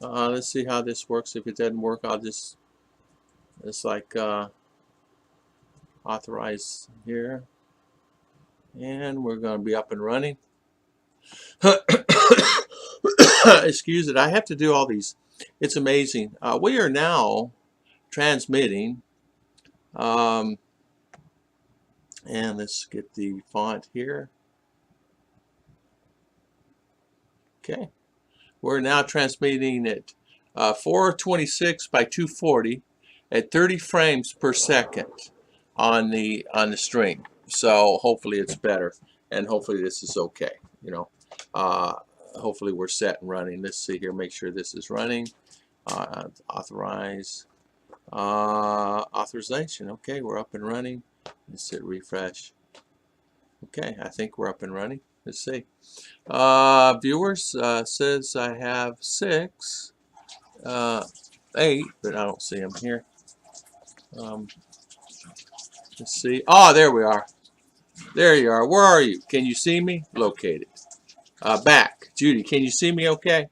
Let's see how this works. If it doesn't work, I'll just, it's like authorize here. And we're going to be up and running. Excuse it. I have to do all these. It's amazing. We are now transmitting. Um, and let's get the font here. Okay. We're now transmitting at 426 by 240 at 30 frames per second on the stream. So hopefully it's better, and hopefully this is okay. You know, hopefully we're set and running. Let's see here. Make sure this is running. Authorize. Authorization. Okay, we're up and running. Let's hit refresh. Okay, I think we're up and running. Let's see. Viewers says I have 6, 8, but I don't see them here. Let's see. Oh, there we are. There you are. Where are you? Can you see me? Located. Back. Judy, can you see me okay?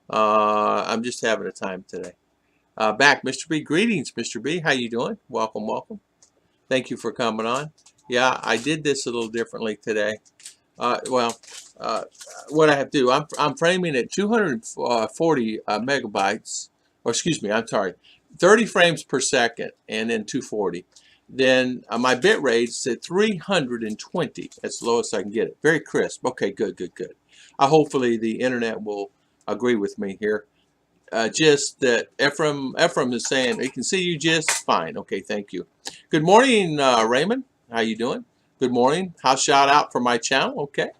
I'm just having a time today. Back, Mr. B. Greetings, Mr. B. How you doing? Welcome, welcome. Thank you for coming on. Yeah, I did this a little differently today. What I have to do, I'm framing at 240 megabytes, or excuse me, I'm sorry, 30 frames per second, and then 240. Then my bit rate is at 320. That's the lowest I can get it. Very crisp. Okay, good, good, good. Hopefully the internet will agree with me here. Just that Ephraim is saying he can see you just fine. Okay, thank you. Good morning, Raymond. How you doing? Good morning. House shout out for my channel. Okay,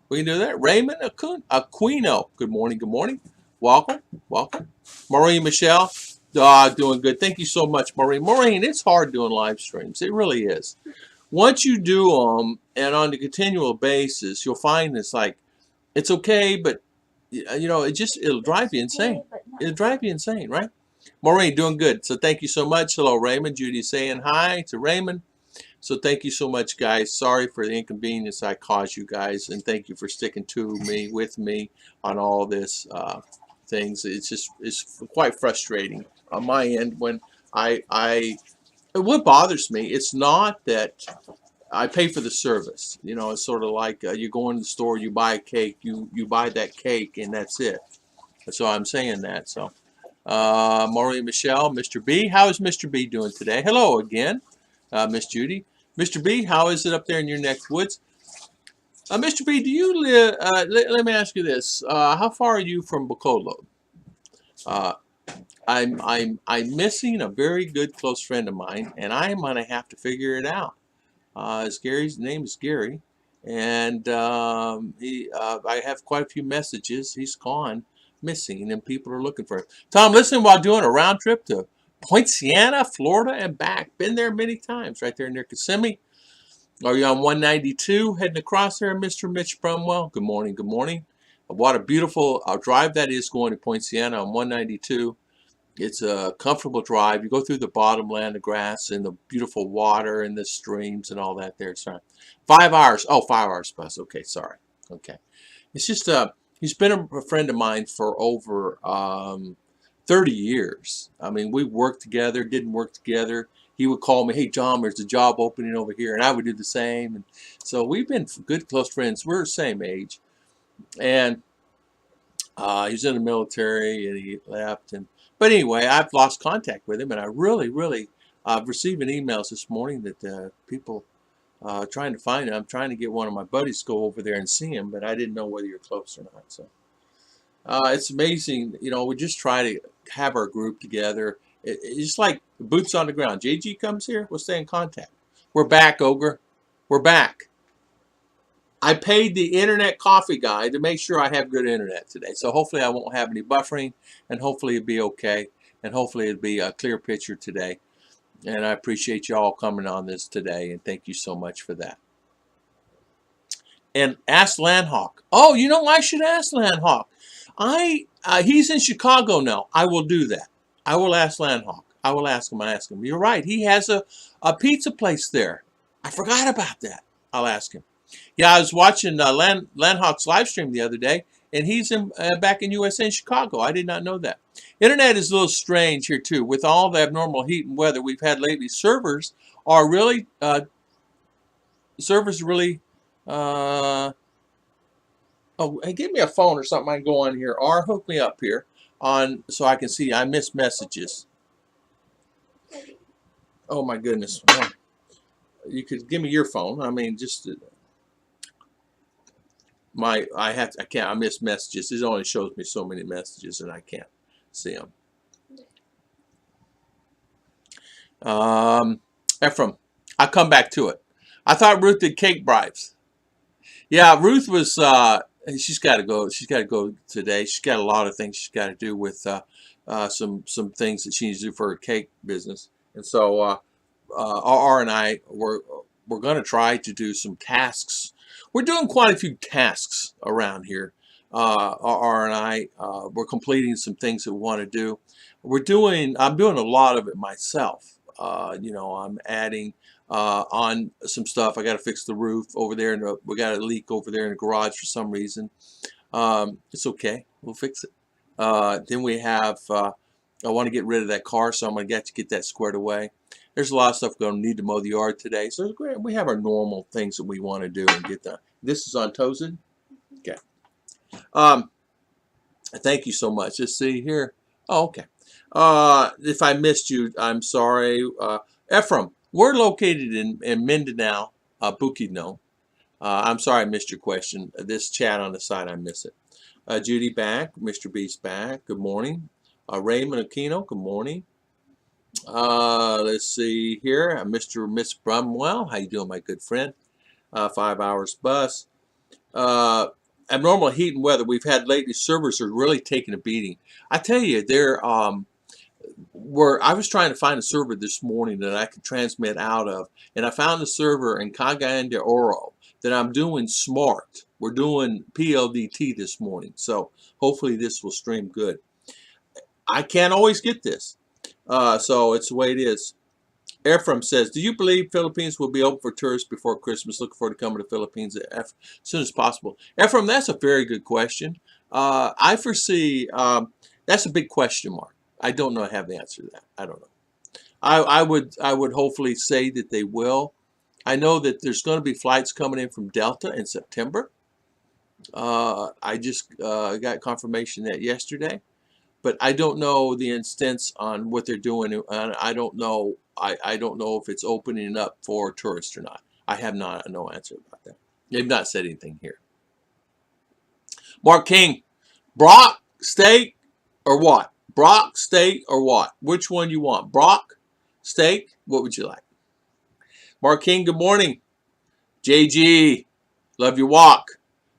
we can do that. Raymond Aquino. Good morning. Good morning. Welcome. Welcome. Maureen Michelle. Doing good. Thank you so much, Maureen. Maureen, it's hard doing live streams. It really is. Once you do them and on a continual basis, you'll find it's like it's okay, but you know, it'll drive you insane. It'll drive you insane, right? Maureen, doing good. So thank you so much. Hello, Raymond. Judy saying hi to Raymond. So thank you so much, guys. Sorry for the inconvenience I caused you guys, and thank you for sticking to me, with me on all this things. It's quite frustrating on my end when what bothers me, it's not that I pay for the service. You know, it's sort of like you go in the store, you buy a cake, you buy that cake, and that's it. So I'm saying that. So, Maureen Michelle, Mr. B, how is Mr. B doing today? Hello again, Miss Judy. Mr. B, how is it up there in your neck woods? Mr. B, do you live? Let me ask you this: how far are you from Bacolo? Uh, I'm missing a very good close friend of mine, and I'm gonna have to figure it out. His name is Gary, and I have quite a few messages. He's gone missing, and people are looking for him. Tom, listen, while doing a round trip to Poinciana, Florida, and back. Been there many times, right there near Kissimmee. Are you on 192 heading across there, Mr. Mitch Brumwell? Good morning, good morning. What a beautiful drive that is going to Poinciana on 192. It's a comfortable drive. You go through the bottomland, the grass, and the beautiful water and the streams and all that there. Sorry. 5 hours. Oh, 5 hours bus. Okay, sorry. Okay. It's just, he's been a friend of mine for over 30 years. I mean, we worked together, didn't work together. He would call me, hey, John, there's a job opening over here. And I would do the same. And so we've been good, close friends. We're the same age. And he was in the military and he left. But anyway, I've lost contact with him, and I really receiving emails this morning that people trying to find him. I'm trying to get one of my buddies to go over there and see him, but I didn't know whether you're close or not. So it's amazing. You know, we just try to have our group together. It's just like boots on the ground. JG comes here, we'll stay in contact. We're back, Ogre. We're back. I paid the internet coffee guy to make sure I have good internet today. So hopefully I won't have any buffering, and hopefully it'll be okay, and hopefully it'll be a clear picture today. And I appreciate you all coming on this today, and thank you so much for that. And ask Landhawk. Oh, you know, I should ask Landhawk. He's in Chicago now. I will do that. I will ask Landhawk. I will ask him. You're right. He has a pizza place there. I forgot about that. I'll ask him. Yeah, I was watching Landhawk's live stream the other day, and he's back in USA in Chicago. I did not know that. Internet is a little strange here too. With all the abnormal heat and weather we've had lately, servers are really uh, oh, hey, give me a phone or something I can go on here. Or hook me up here on so I can see. I miss messages. Oh my goodness. Well, you could give me your phone. I mean, just I miss messages. It only shows me so many messages and I can't see them. Ephraim, I'll come back to it. I thought Ruth did cake bribes. Yeah, Ruth was. She's got to go. She's got to go today. She's got a lot of things she's got to do with some things that she needs to do for her cake business. And so R and I we're going to try to do some tasks. We're doing quite a few tasks around here. R and I we're completing some things that we want to do. I'm doing a lot of it myself. I'm adding on some stuff. I got to fix the roof over there, and we got a leak over there in the garage for some reason. It's okay. We'll fix it. Then we have, I want to get rid of that car, so I'm going to get that squared away. There's a lot of stuff we're going to need to mow the yard today. So we have our normal things that we want to do and get done. This is on Tozin? Okay. Thank you so much. Let's see here. Oh, okay. If I missed you, I'm sorry. Ephraim, we're located in Mindanao, Bukidnon. I'm sorry I missed your question. This chat on the side, I miss it. Judy back. Mr. Beast back. Good morning. Raymond Aquino, good morning. Let's see here. Mr. and Miss Brumwell, how you doing, my good friend? 5 hours bus. Abnormal heat and weather we've had lately, servers are really taking a beating. I tell you, I was trying to find a server this morning that I could transmit out of, and I found a server in Cagayan de Oro that I'm doing smart. We're doing PLDT this morning, so hopefully this will stream good. I can't always get this, so it's the way it is. Ephraim says, do you believe Philippines will be open for tourists before Christmas? Looking forward to coming to the Philippines as soon as possible. Ephraim, that's a very good question. I foresee, that's a big question mark. I don't know. I have the answer to that. I don't know. I would hopefully say that they will. I know that there's going to be flights coming in from Delta in September. I just got confirmation that yesterday, but I don't know the instance on what they're doing, and I don't know. I don't know if it's opening up for tourists or not. I have no answer about that. They've not said anything here. Mark King, Brock, steak, or what? Brock, steak, or what? Which one you want? Brock, steak? What would you like? Mark King, good morning. JG, love your walk.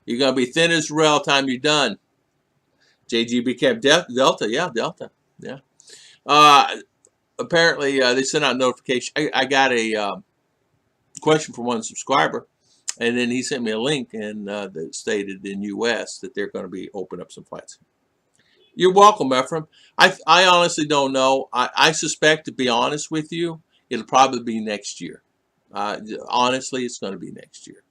You're going to be thin as rail time you're done. JG became Delta. Yeah, Delta. Yeah. Apparently, they sent out a notification. I got a question from one subscriber, and then he sent me a link and that stated in U.S. that they're going to be opening up some flights. You're welcome, Ephraim. I honestly don't know. I suspect, to be honest with you, it'll probably be next year. Honestly, it's going to be next year.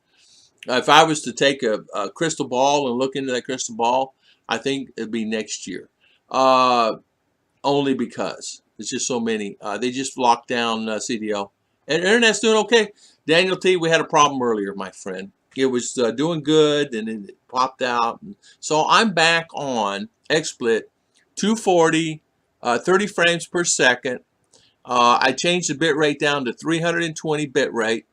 If I was to take a crystal ball and look into that crystal ball, I think it'd be next year. Only because there's just so many. They just locked down CDL. And Internet's doing okay. Daniel T, we had a problem earlier, my friend. It was doing good, and then it popped out. And so I'm back on XSplit 240, 30 frames per second. I changed the bit rate down to 320 bit rate.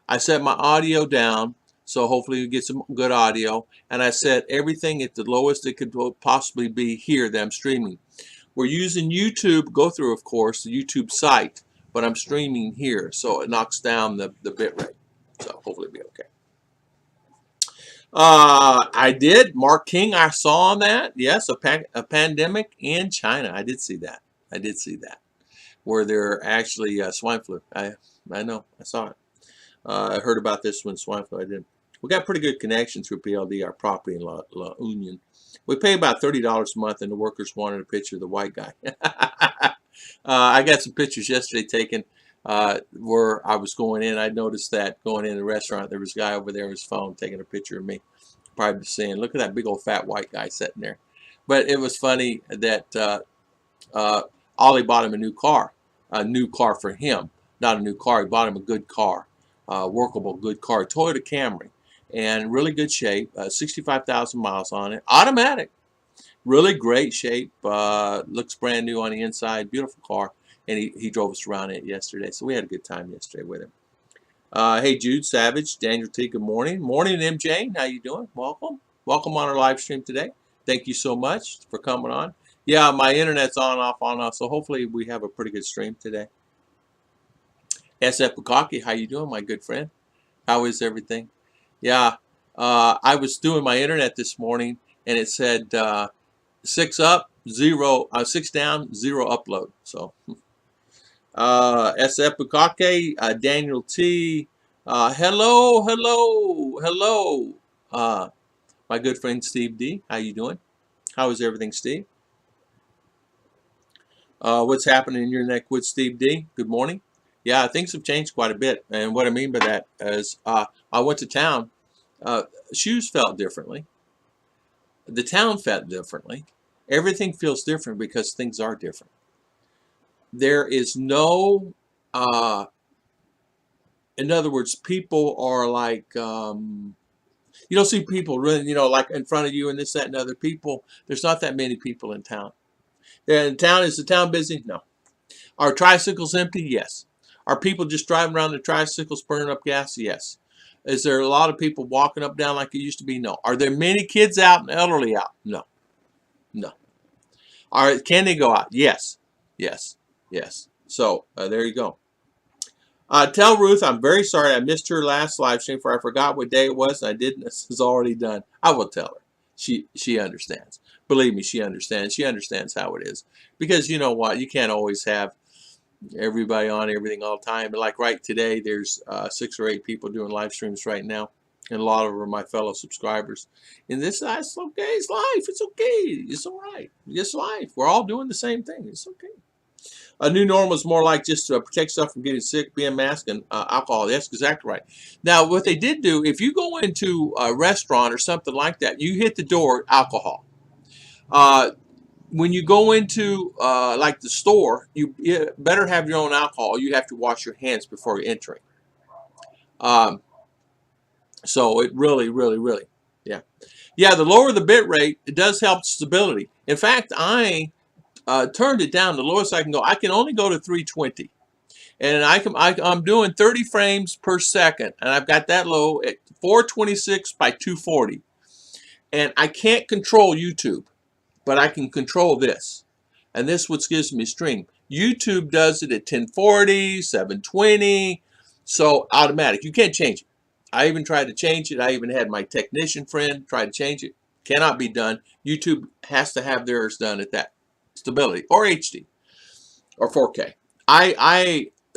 I set my audio down, so hopefully you get some good audio. And I set everything at the lowest it could possibly be here that I'm streaming. We're using YouTube, go through, of course, the YouTube site, but I'm streaming here, so it knocks down the bit rate. So hopefully it'll be okay. I did. Mark King, I saw on that. Yes, a pandemic in China. I did see that. I did see that. Where they're actually swine flu. I know. I saw it. I heard about this when swine flu. I did. We got pretty good connection through PLD, our property in La Union. We pay about $30 a month, and the workers wanted a picture of the white guy. I got some pictures yesterday taken where I was going in. I noticed that going in the restaurant, there was a guy over there with his phone taking a picture of me. probably saying, look at that big old fat white guy sitting there. But it was funny that Ollie bought him a new car for him, not a new car. He bought him a good car, workable, good car, Toyota Camry, and really good shape, 65,000 miles on it, automatic, really great shape, looks brand new on the inside, beautiful car, and he drove us around it yesterday, so we had a good time yesterday with him. Hey, Jude Savage, Daniel T, good morning. Morning, MJ, how you doing? Welcome. Welcome on our live stream today. Thank you so much for coming on. Yeah, my internet's on, off, so hopefully we have a pretty good stream today. SF Bukaki, how you doing, my good friend? How is everything? Yeah, I was doing my internet this morning, and it said 6 up, 0, 6 down, 0 upload. So, SF Bukake, Daniel T, hello, my good friend Steve D, how you doing? How is everything, Steve? What's happening in your neck with Steve D? Good morning. Yeah, things have changed quite a bit, and what I mean by that is I went to town. Shoes felt differently. The town felt differently. Everything feels different because things are different. There is no, in other words, people are like, you don't see people running, like in front of you and this, that, and other people. There's not that many people in town. Is the town busy? No. Are tricycles empty? Yes. Are people just driving around the tricycles burning up gas? Yes. Is there a lot of people walking up down like it used to be? No. Are there many kids out and elderly out? No. No. Can they go out? Yes. Yes. Yes. So there you go. Tell Ruth I'm very sorry I missed her last live stream, for I forgot what day it was and I didn't. This is already done. I will tell her. She understands. Believe me, she understands. She understands how it is. Because you know what? You can't always have everybody on everything all the time. But like right today, there's 6 or 8 people doing live streams right now. And a lot of them are my fellow subscribers. And it's okay. It's life. It's okay. It's all right. It's life. We're all doing the same thing. It's okay. A new normal is more like just to protect yourself from getting sick, being masked, and alcohol. That's exactly right. Now, what they did do, if you go into a restaurant or something like that, you hit the door, alcohol. When you go into like the store, you better have your own alcohol. You have to wash your hands before entering. So it really, yeah. Yeah, the lower the bit rate, it does help stability. In fact, I turned it down the lowest I can go. I can only go to 320. And I'm doing 30 frames per second. And I've got that low at 426 by 240. And I can't control YouTube, but I can control this. And this is what gives me stream. YouTube does it at 1040, 720, so automatic. You can't change it. I even tried to change it. I even had my technician friend try to change it. Cannot be done. YouTube has to have theirs done at that stability, or HD, or 4K.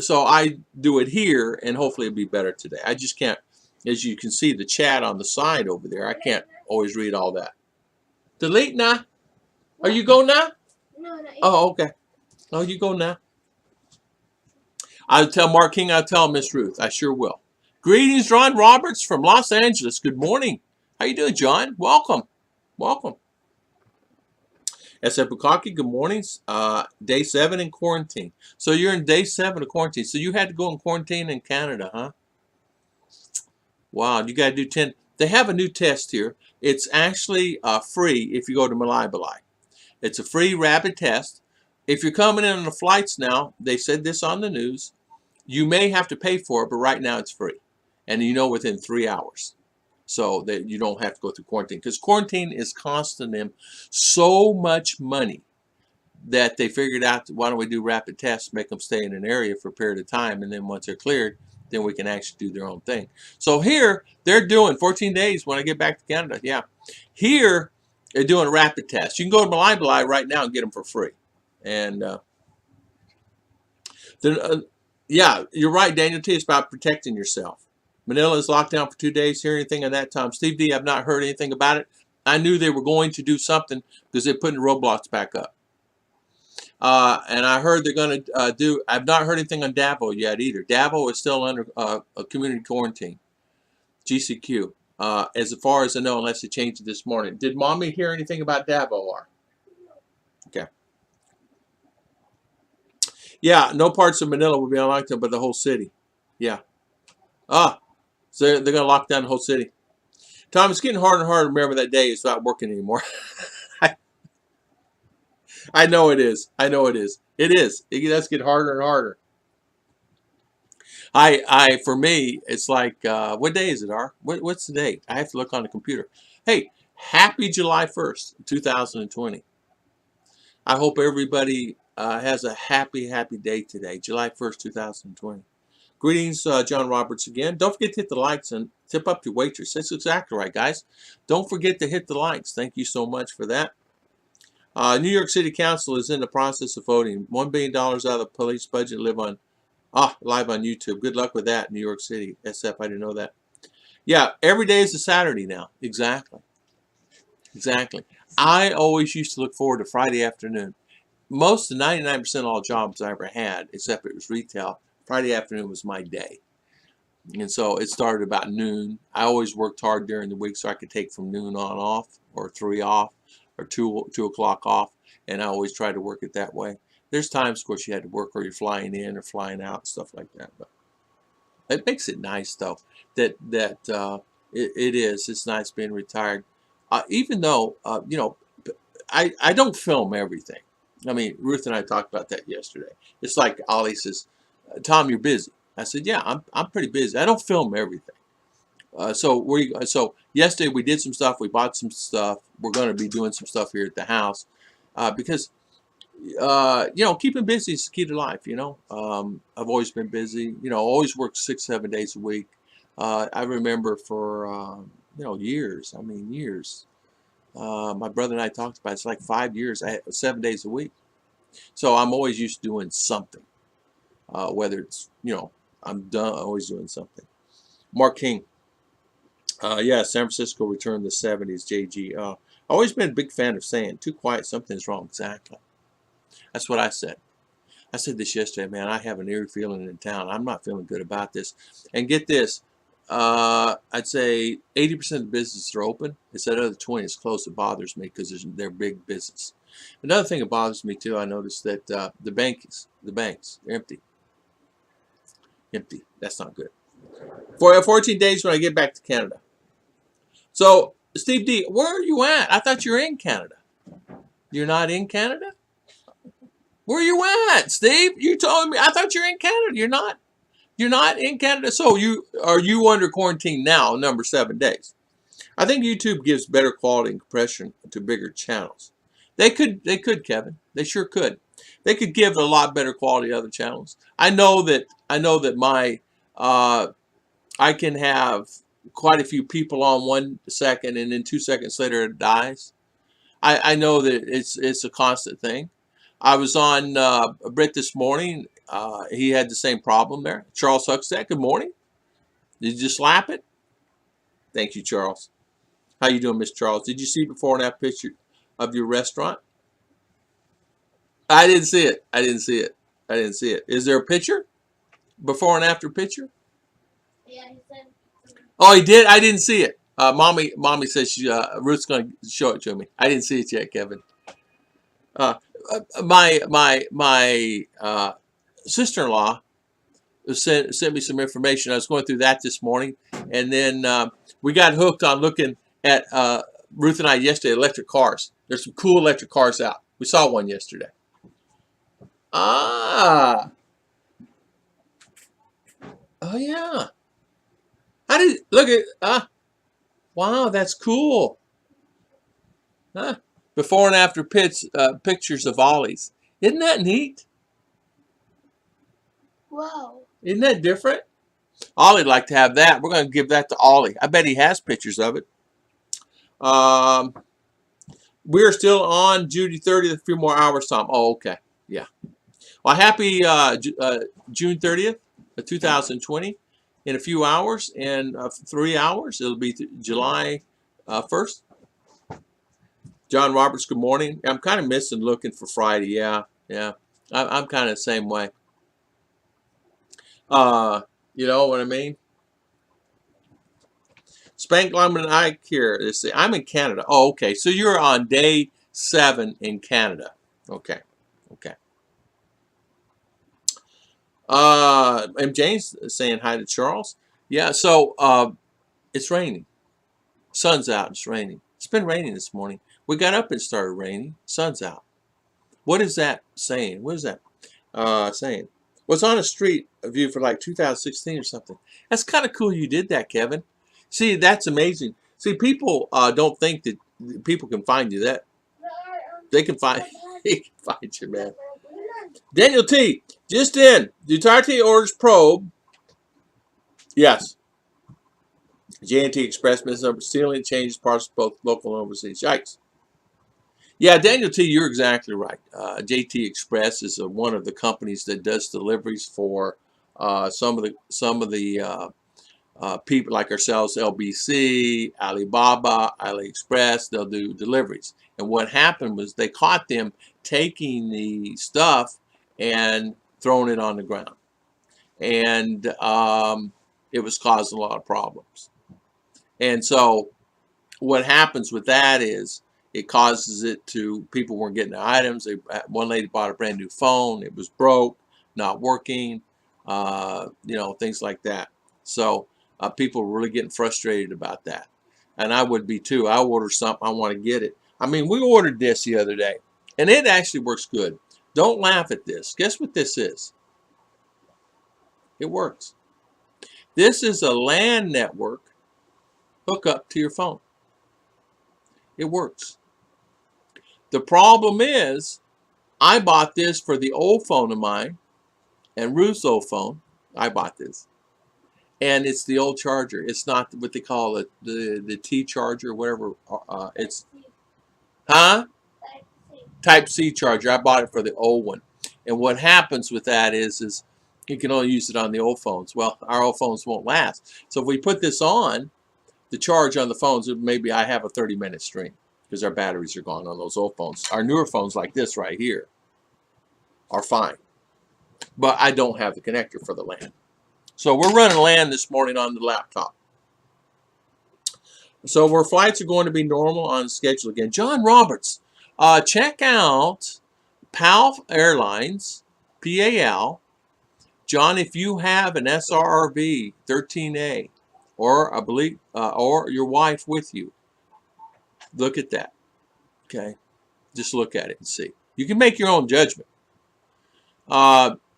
So I do it here, and hopefully it'll be better today. I just can't, as you can see the chat on the side over there, I can't always read all that. Delete now. Are you go now? No, not yet. Oh, okay. Oh, you go now. I'll tell Mark King, I'll tell Miss Ruth. I sure will. Greetings, John Roberts from Los Angeles. Good morning. How you doing, John? Welcome. Welcome. SF Bukaki, good morning. Day 7 in quarantine. So you're in day 7 of quarantine. So you had to go in quarantine in Canada, huh? Wow, you got to do 10. They have a new test here. It's actually free if you go to Malabalai. It's a free rapid test. If you're coming in on the flights now, they said this on the news, you may have to pay for it, but right now it's free. And within 3 hours. So that you don't have to go through quarantine. Because quarantine is costing them so much money that they figured out, why don't we do rapid tests, make them stay in an area for a period of time, and then once they're cleared, then we can actually do their own thing. So here, they're doing 14 days when I get back to Canada. Yeah. Here, they're doing a rapid test. You can go to Malabalai right now and get them for free. And yeah, you're right, Daniel T. It's about protecting yourself. Manila is locked down for 2 days. Hear anything on that, Tom? Steve D, I've not heard anything about it. I knew they were going to do something because they're putting the roadblocks back up. And I heard they're going to do, I've not heard anything on Davao yet either. Davao is still under a community quarantine. GCQ. as far as I know, unless they changed it this morning. Did Mommy hear anything about Davor? Okay. Yeah, no parts of Manila will be on lockdown, but the whole city. Yeah. So they're going to lock down the whole city. Tom, it's getting harder and harder to remember that day is not working anymore. I know it is. I know it is. It is. It does get harder and harder. For me, it's like, what day is it, R? What's the date? I have to look on the computer. Hey, happy July 1st, 2020. I hope everybody has a happy day today, July 1st, 2020. Greetings, John Roberts again. Don't forget to hit the likes and tip up your waitress. That's exactly right, guys. Don't forget to hit the likes. Thank you so much for that. New York City Council is in the process of voting $1 billion out of the police budget live on live on YouTube. Good luck with that, New York City. SF, I didn't know that. Yeah, every day is a Saturday now. Exactly. I always used to look forward to Friday afternoon. Most of 99% of all jobs I ever had, except it was retail, Friday afternoon was my day. And so it started about noon. I always worked hard during the week so I could take from noon on off, or 3 off, or 2 o'clock off, and I always tried to work it that way. There's times, of course, you had to work or you're flying in or flying out, stuff like that. But it makes it nice, though, that it is. It's nice being retired. Even though, I don't film everything. I mean, Ruth and I talked about that yesterday. It's like Ollie says, Tom, you're busy. I said, yeah, I'm pretty busy. I don't film everything. So yesterday we did some stuff. We bought some stuff. We're going to be doing some stuff here at the house because keeping busy is the key to life. I've always been busy. Always worked 6-7 days a week. I remember for years. I mean years. My brother and I talked about it. It's like 5 years. I had 7 days a week. So I'm always used to doing something. Whether it's I'm always doing something. Mark King. Yeah, San Francisco returned the 70s, JG. Always been a big fan of saying, too quiet, something's wrong. Exactly. That's what I said. I said this yesterday, man, I have an eerie feeling in town. I'm not feeling good about this. And get this, I'd say 80% of the businesses are open. It's that other 20 is closed that bothers me because they're big business. Another thing that bothers me, too, I noticed that the banks, they're empty. Empty. That's not good. For 14 days when I get back to Canada. So, Steve D, where are you at? I thought you were in Canada. You're not in Canada? Where are you at, Steve? You told me. I thought you were in Canada. You're not. You're not in Canada. So are you under quarantine now, number 7 days? I think YouTube gives better quality and compression to bigger channels. They could, Kevin. They sure could. They could give a lot better quality to other channels. I know that my I can have quite a few people on 1 second and then 2 seconds later it dies. I know that it's a constant thing. I was on Brit this morning. He had the same problem there. Charles Huckstack, good morning. Did you slap it? Thank you, Charles. How you doing, Mr. Charles? Did you see before and after picture of your restaurant? I didn't see it. I didn't see it. Is there a picture? Before and after picture? Yeah, he said. Oh, he did? I didn't see it. Mommy says Ruth's going to show it to me. I didn't see it yet, Kevin. My sister-in-law sent me some information. I was going through that this morning, and then we got hooked on looking at Ruth and I yesterday, electric cars. There's some cool electric cars out. We saw one yesterday. Oh yeah. How did look at wow, that's cool. Huh? Before and after pictures of Ollie's. Isn't that neat? Whoa. Isn't that different? Ollie'd like to have that. We're going to give that to Ollie. I bet he has pictures of it. We're still on Judy 30th, a few more hours, Tom. Oh, okay. Yeah. Well, happy June 30th, 2020. In a few hours, in 3 hours, it'll be July 1st. John Roberts, good morning. I'm kind of missing looking for Friday. Yeah. I'm kind of the same way. You know what I mean? Spank Lyman and I here. I'm in Canada. Oh, okay. So you're on day 7 in Canada. Okay. Okay. And Jane's saying hi to Charles. Yeah, so it's raining. Sun's out. It's raining. It's been raining this morning. We got up and it started raining. Sun's out. What is that saying? What is that saying? Was on a street view for like 2016 or something. That's kind of cool you did that, Kevin. See, that's amazing. See, people don't think that people can find you. That they can find, they can find you, man. Daniel T. Just in. Duterte orders probe. Yes. JNT Express misnumber stealing changes parcels both local and overseas. Yikes. Yeah, Daniel T. You're exactly right. JT Express is one of the companies that does deliveries for some of the people like ourselves, LBC, Alibaba, AliExpress. They'll do deliveries. And what happened was they caught them taking the stuff and throwing it on the ground, and it was causing a lot of problems. And so what happens with that is it causes it to, people weren't getting their items. One lady bought a brand new phone. It was broke, not working, things like that. So people were really getting frustrated about that. And I would be too. I order something, I want to get it. I mean, we ordered this the other day, and it actually works good. Don't laugh at this. Guess what this is? It works. This is a LAN network hookup to your phone. It works. The problem is, I bought this for the old phone of mine and Ruth's old phone. I bought this. And it's the old charger. It's not what they call it, the T charger, whatever. It's, huh? Type C charger. I bought it for the old one. And what happens with that is you can only use it on the old phones. Well, our old phones won't last. So if we put this on, the charge on the phones, maybe I have a 30-minute stream because our batteries are gone on those old phones. Our newer phones like this right here are fine. But I don't have the connector for the LAN. So we're running LAN this morning on the laptop. So our flights are going to be normal on schedule again. John Roberts, check out PAL Airlines, PAL. John, if you have an SRRV 13A, or I believe, or your wife with you, look at that. Okay, just look at it and see. You can make your own judgment.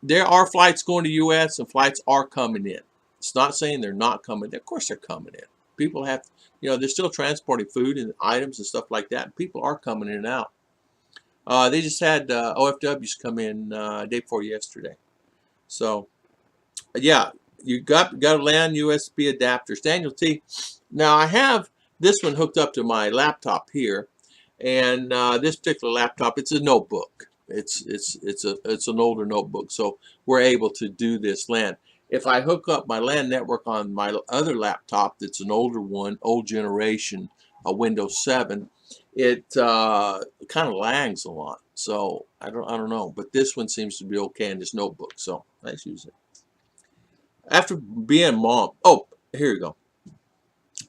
There are flights going to U.S. and flights are coming in. It's not saying they're not coming in. Of course they're coming in. People have, they're still transporting food and items and stuff like that. People are coming in and out. They just had OFWs come in day before yesterday. So, yeah, you got to land USB adapters. Daniel T. Now I have this one hooked up to my laptop here, and this particular laptop, it's a notebook. It's an older notebook, so we're able to do this LAN. If I hook up my LAN network on my other laptop, that's an older one, old generation, a Windows 7, it kind of lags a lot. So I don't know, but this one seems to be okay in this notebook, so let's use it. After being mom, oh, here you go.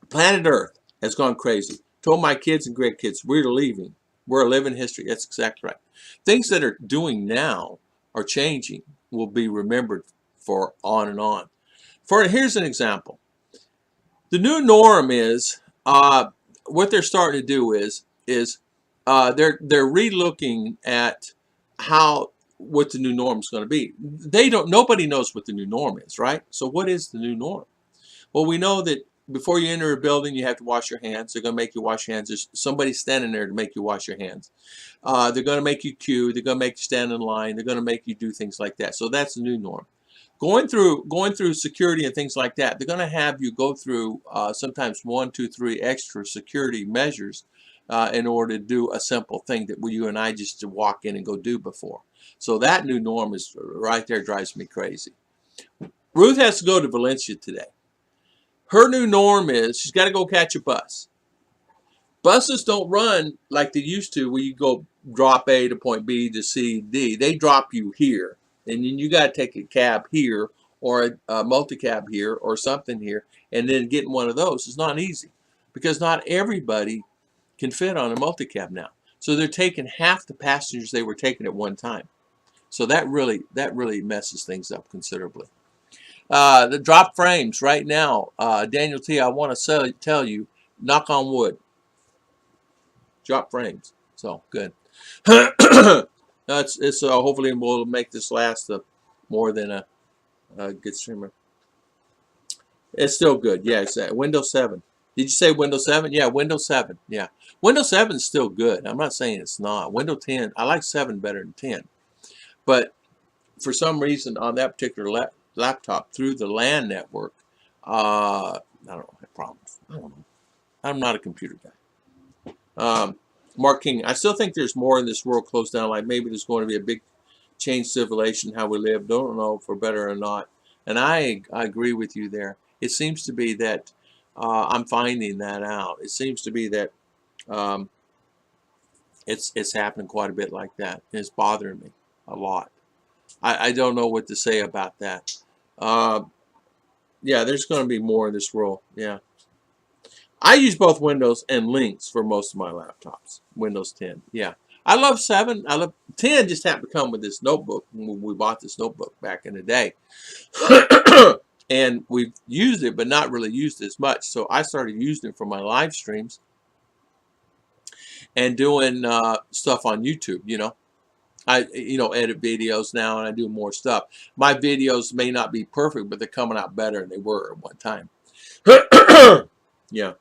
Planet Earth has gone crazy. Told my kids and great kids, we're leaving. We're a living history. That's exactly right. Things that are doing now are changing, will be remembered for on and on. Here's an example. The new norm is, what they're starting to do is they're relooking at what the new norm is going to be. Nobody knows what the new norm is, right? So what is the new norm? Well, we know that before you enter a building, you have to wash your hands. They're going to make you wash your hands. There's somebody standing there to make you wash your hands. They're going to make you queue. They're going to make you stand in line. They're going to make you do things like that. So that's the new norm. Going through security and things like that, they're going to have you go through sometimes 1, 2, 3 extra security measures in order to do a simple thing that you and I just to walk in and go do before. So that new norm is right there, drives me crazy. Ruth has to go to Valencia today. Her new norm is she's got to go catch a bus. Buses don't run like they used to, where you go drop A to point B to C, D. They drop you here, and then you got to take a cab here or a multi-cab here or something here, and then getting one of those is not easy because not everybody can fit on a multi-cab now. So they're taking half the passengers they were taking at one time. So that really messes things up considerably. The drop frames right now, Daniel T, I want to tell you, knock on wood, drop frames. So good. It's hopefully we'll make this last more than a good streamer. It's still good. Yeah, exactly. Windows 7. Did you say Windows 7? Yeah, Windows 7. Yeah, Windows 7 is still good. I'm not saying it's not. Windows 10. I like 7 better than 10. But for some reason on that particular laptop through the LAN network, I don't know, I have problems. I don't know. I'm not a computer guy. Mark King, I still think there's more in this world closed down. Like maybe there's going to be a big change civilization, how we live. Don't know for better or not. And I agree with you there. It seems to be that I'm finding that out. It seems to be that it's happening quite a bit like that. And it's bothering me a lot. I don't know what to say about that. Yeah, there's going to be more in this world. Yeah. I use both Windows and Linux for most of my laptops. Windows 10. Yeah. I love 7. I love 10 just happened to come with this notebook when we bought this notebook back in the day. And we've used it, but not really used it as much. So I started using it for my live streams and doing stuff on YouTube, you know. I edit videos now and I do more stuff. My videos may not be perfect, but they're coming out better than they were at one time. Yeah.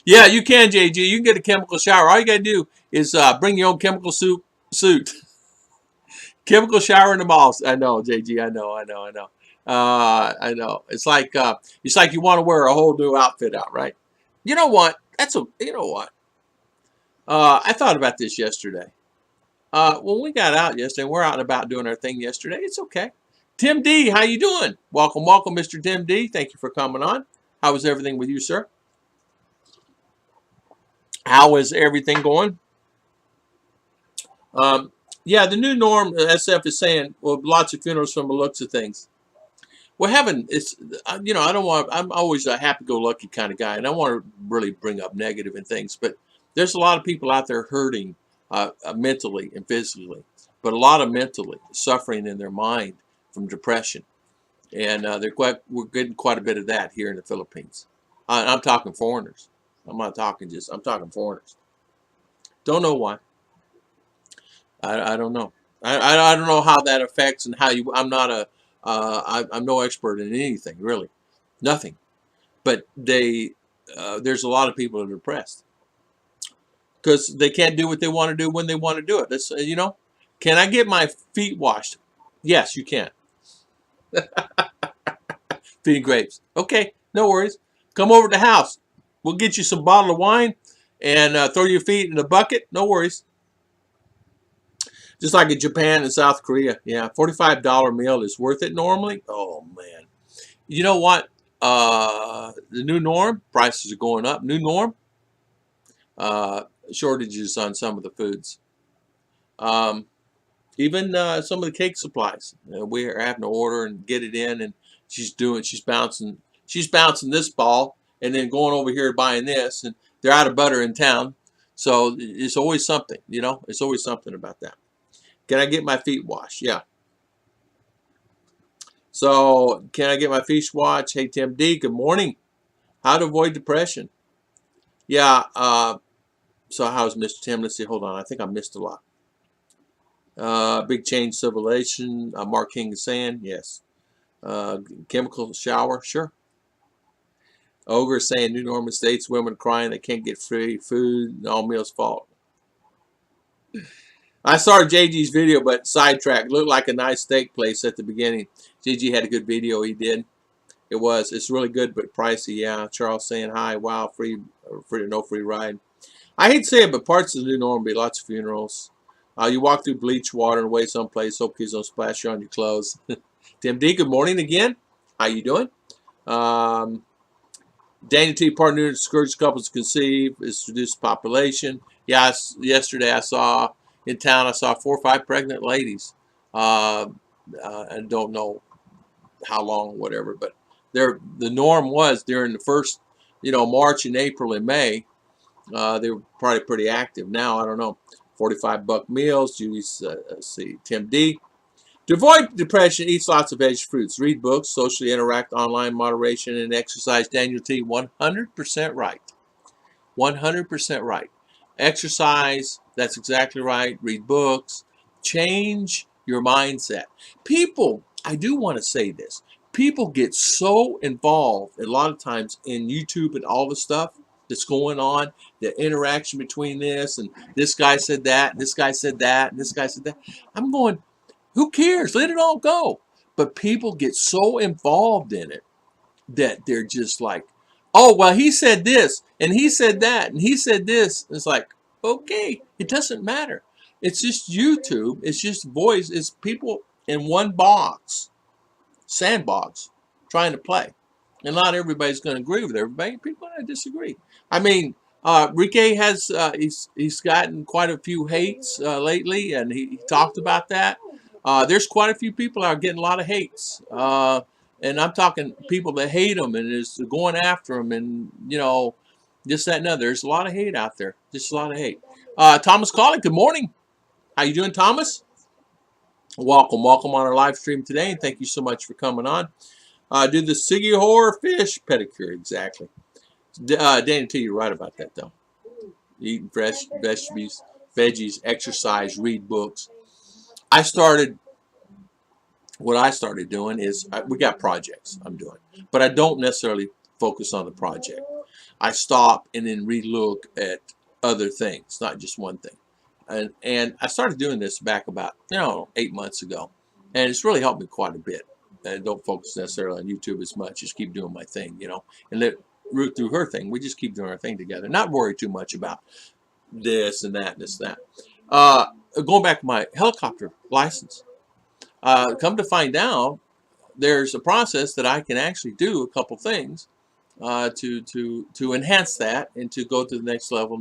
Yeah, you can, JG. You can get a chemical shower. All you got to do is bring your own chemical suit. Chemical shower in the malls. I know, JG. I know. I know. It's like you want to wear a whole new outfit out, right? You know what? You know what? I thought about this yesterday. When we got out yesterday, we're out and about doing our thing yesterday. It's okay. Tim D, how you doing? Welcome, Mr. Tim D. Thank you for coming on. How was everything with you, sir? How is everything going? Yeah, the new norm, SF is saying, well, lots of funerals from the looks of things. We're having, I don't want, I'm always a happy-go-lucky kind of guy, and I don't want to really bring up negative and things, but there's a lot of people out there hurting mentally and physically, but a lot of mentally suffering in their mind from depression. And we're getting quite a bit of that here in the Philippines. I'm talking foreigners. I'm talking foreigners. Don't know why. I don't know. I don't know how that affects and how you. I'm no expert in anything really, nothing. But there's a lot of people that are depressed because they can't do what they want to do when they want to do it. That's Can I get my feet washed? Yes, you can. Feeding grapes. Okay, no worries. Come over to the house. We'll get you some bottle of wine and throw your feet in the bucket. No worries. Just like in Japan and South Korea. Yeah, $45 meal is worth it normally. Oh, man. You know what? The new norm, prices are going up. New norm, shortages on some of the foods. Even some of the cake supplies. We're having to order and get it in, and she's bouncing this ball and then going over here buying this, and they're out of butter in town. So it's always something, it's always something about that. Can I get my feet washed? Yeah. So can I get my feet washed? Hey, Tim D, good morning. How to avoid depression? Yeah. So how's Mr. Tim? Let's see. Hold on. I think I missed a lot. Big change civilization. Mark King is saying yes. Chemical shower. Sure. Ogre is saying New Norman States women crying they can't get free food. All meals fault. I saw JG's video, but sidetracked. Looked like a nice steak place at the beginning. JG had a good video he did. It's really good, but pricey. Yeah. Charles saying hi. Wow, no free ride. I hate to say it, but parts of the new norm will be lots of funerals. You walk through bleach water and away someplace. Hope kids don't splash you on your clothes. Tim D, good morning again. How you doing? Daniel T. Partner, discouraged couples conceive, is reduced population. Yeah, yesterday in town I saw 4 or 5 pregnant ladies I don't know how long, whatever, but the norm was during the first, March and April and May, they were probably pretty active. Now, I don't know, $45 meals. Julie's, let's see, Tim D. To avoid depression, eat lots of veg fruits, read books, socially interact, online moderation, and exercise. Daniel T. 100% right. 100% right. Exercise, that's exactly right. Read books. Change your mindset. People, I do want to say this. People get so involved a lot of times in YouTube and all the stuff that's going on, the interaction between this and this guy said that, and this guy said that, and this guy said that. I'm going, who cares? Let it all go. But people get so involved in it that they're just like, oh, well, he said this, and he said that, and he said this. It's like, okay, it doesn't matter. It's just YouTube. It's just voice. It's people in one box, sandbox, trying to play. And not everybody's going to agree with everybody. People are going to disagree. I mean, Rique has, he's gotten quite a few hates lately, and he talked about that. There's quite a few people that are getting a lot of hates. And I'm talking people that hate him and is going after him and, this, that, and other. There's a lot of hate out there. Just a lot of hate. Thomas Colley, good morning. How you doing, Thomas? Welcome on our live stream today, and thank you so much for coming on. Do the Sigihor fish pedicure, exactly. Danny T, you're right about that, though. Eating fresh veggies, exercise, read books. What I started doing is, we got projects I'm doing, but I don't necessarily focus on the project. I stop and then relook at other things, not just one thing. And I started doing this back about 8 months ago, and it's really helped me quite a bit. And don't focus necessarily on YouTube as much. Just keep doing my thing, and let Ruth do her thing. We just keep doing our thing together. Not worry too much about this and that and this and that. Going back to my helicopter license. Come to find out, there's a process that I can actually do a couple things to enhance that and to go to the next level.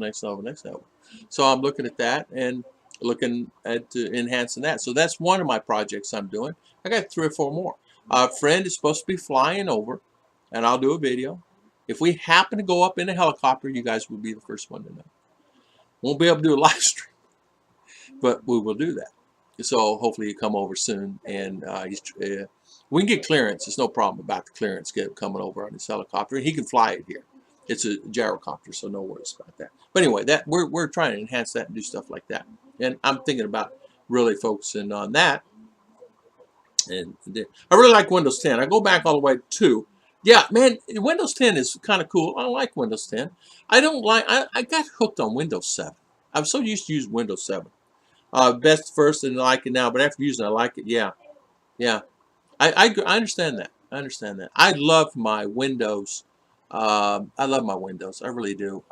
So I'm looking at that and looking at enhancing that. So that's one of my projects I'm doing. I got 3 or 4 more. A friend is supposed to be flying over, and I'll do a video. If we happen to go up in a helicopter, you guys will be the first one to know. Won't be able to do a live stream, but we will do that. So hopefully you come over soon, and we can get clearance. There's no problem about the clearance coming over on this helicopter. He can fly it here. It's a gyrocopter, so no worries about that. But anyway, that we're trying to enhance that and do stuff like that. And I'm thinking about really focusing on that. And I really like Windows 10. I go back all the way to, yeah, man, Windows 10 is kind of cool. I like Windows 10. I got hooked on Windows 7. I'm so used to using Windows 7. Best first and like it now, but after using it, I like it. Yeah. I understand that. I love my Windows. I love my Windows. I really do.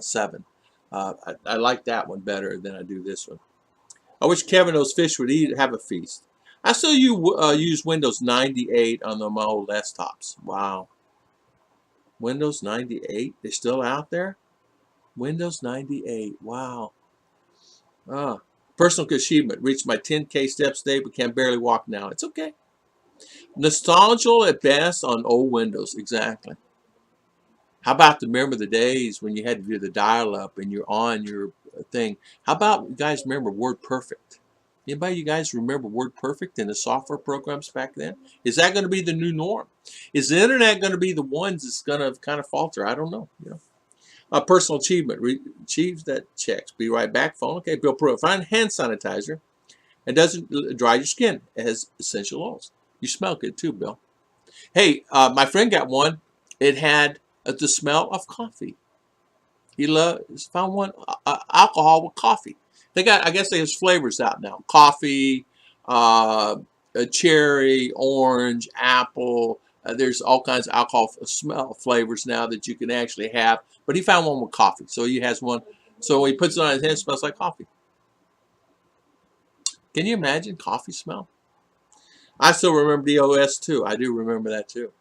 7. I like that one better than I do this one. I wish Kevin those fish would have a feast. I still use Windows 98 on my old desktops. Wow. Windows 98? They're still out there? Windows 98. Wow. Personal achievement. Reached my 10K steps today, but can barely walk now. It's okay. Nostalgia at best on old Windows. Exactly. How about remember the days when you had to do the dial-up and you're on your thing? How about you guys remember WordPerfect? Anybody you guys remember WordPerfect and the software programs back then? Is that going to be the new norm? Is the internet going to be the ones that's going to kind of falter? I don't know. Personal achievement. Achieves that checks. Be right back. Phone. Okay. Bill Pruitt. Find hand sanitizer. It doesn't dry your skin. It has essential oils. You smell good too, Bill. Hey, my friend got one. It had the smell of coffee. He found one alcohol with coffee. I guess there's flavors out now. Coffee, cherry, orange, apple. There's all kinds of alcohol smell flavors now that you can actually have. But he found one with coffee. So he has one. So when he puts it on his hand, it smells like coffee. Can you imagine coffee smell? I still remember DOS too. I do remember that too.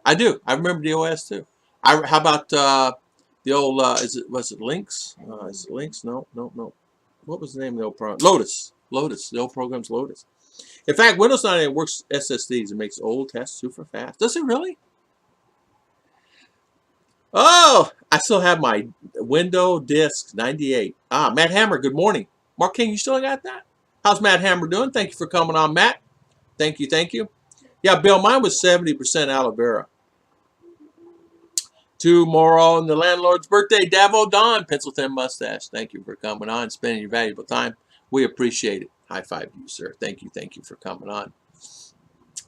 I do. I remember DOS too. How about the old, was it Lynx? Is it Lynx? No. What was the name of the old program? Lotus. The old program's Lotus. In fact, Windows 98 works SSDs. It makes old tests super fast. Does it really? Oh, I still have my Windows Disk 98. Ah, Matt Hammer, good morning. Mark King, you still got that? How's Matt Hammer doing? Thank you for coming on, Matt. Thank you, thank you. Yeah, Bill, mine was 70% aloe vera. Tomorrow on the landlord's birthday, Davo Don, pencil thin mustache. Thank you for coming on, spending your valuable time. We appreciate it. High five to you, sir. Thank you for coming on.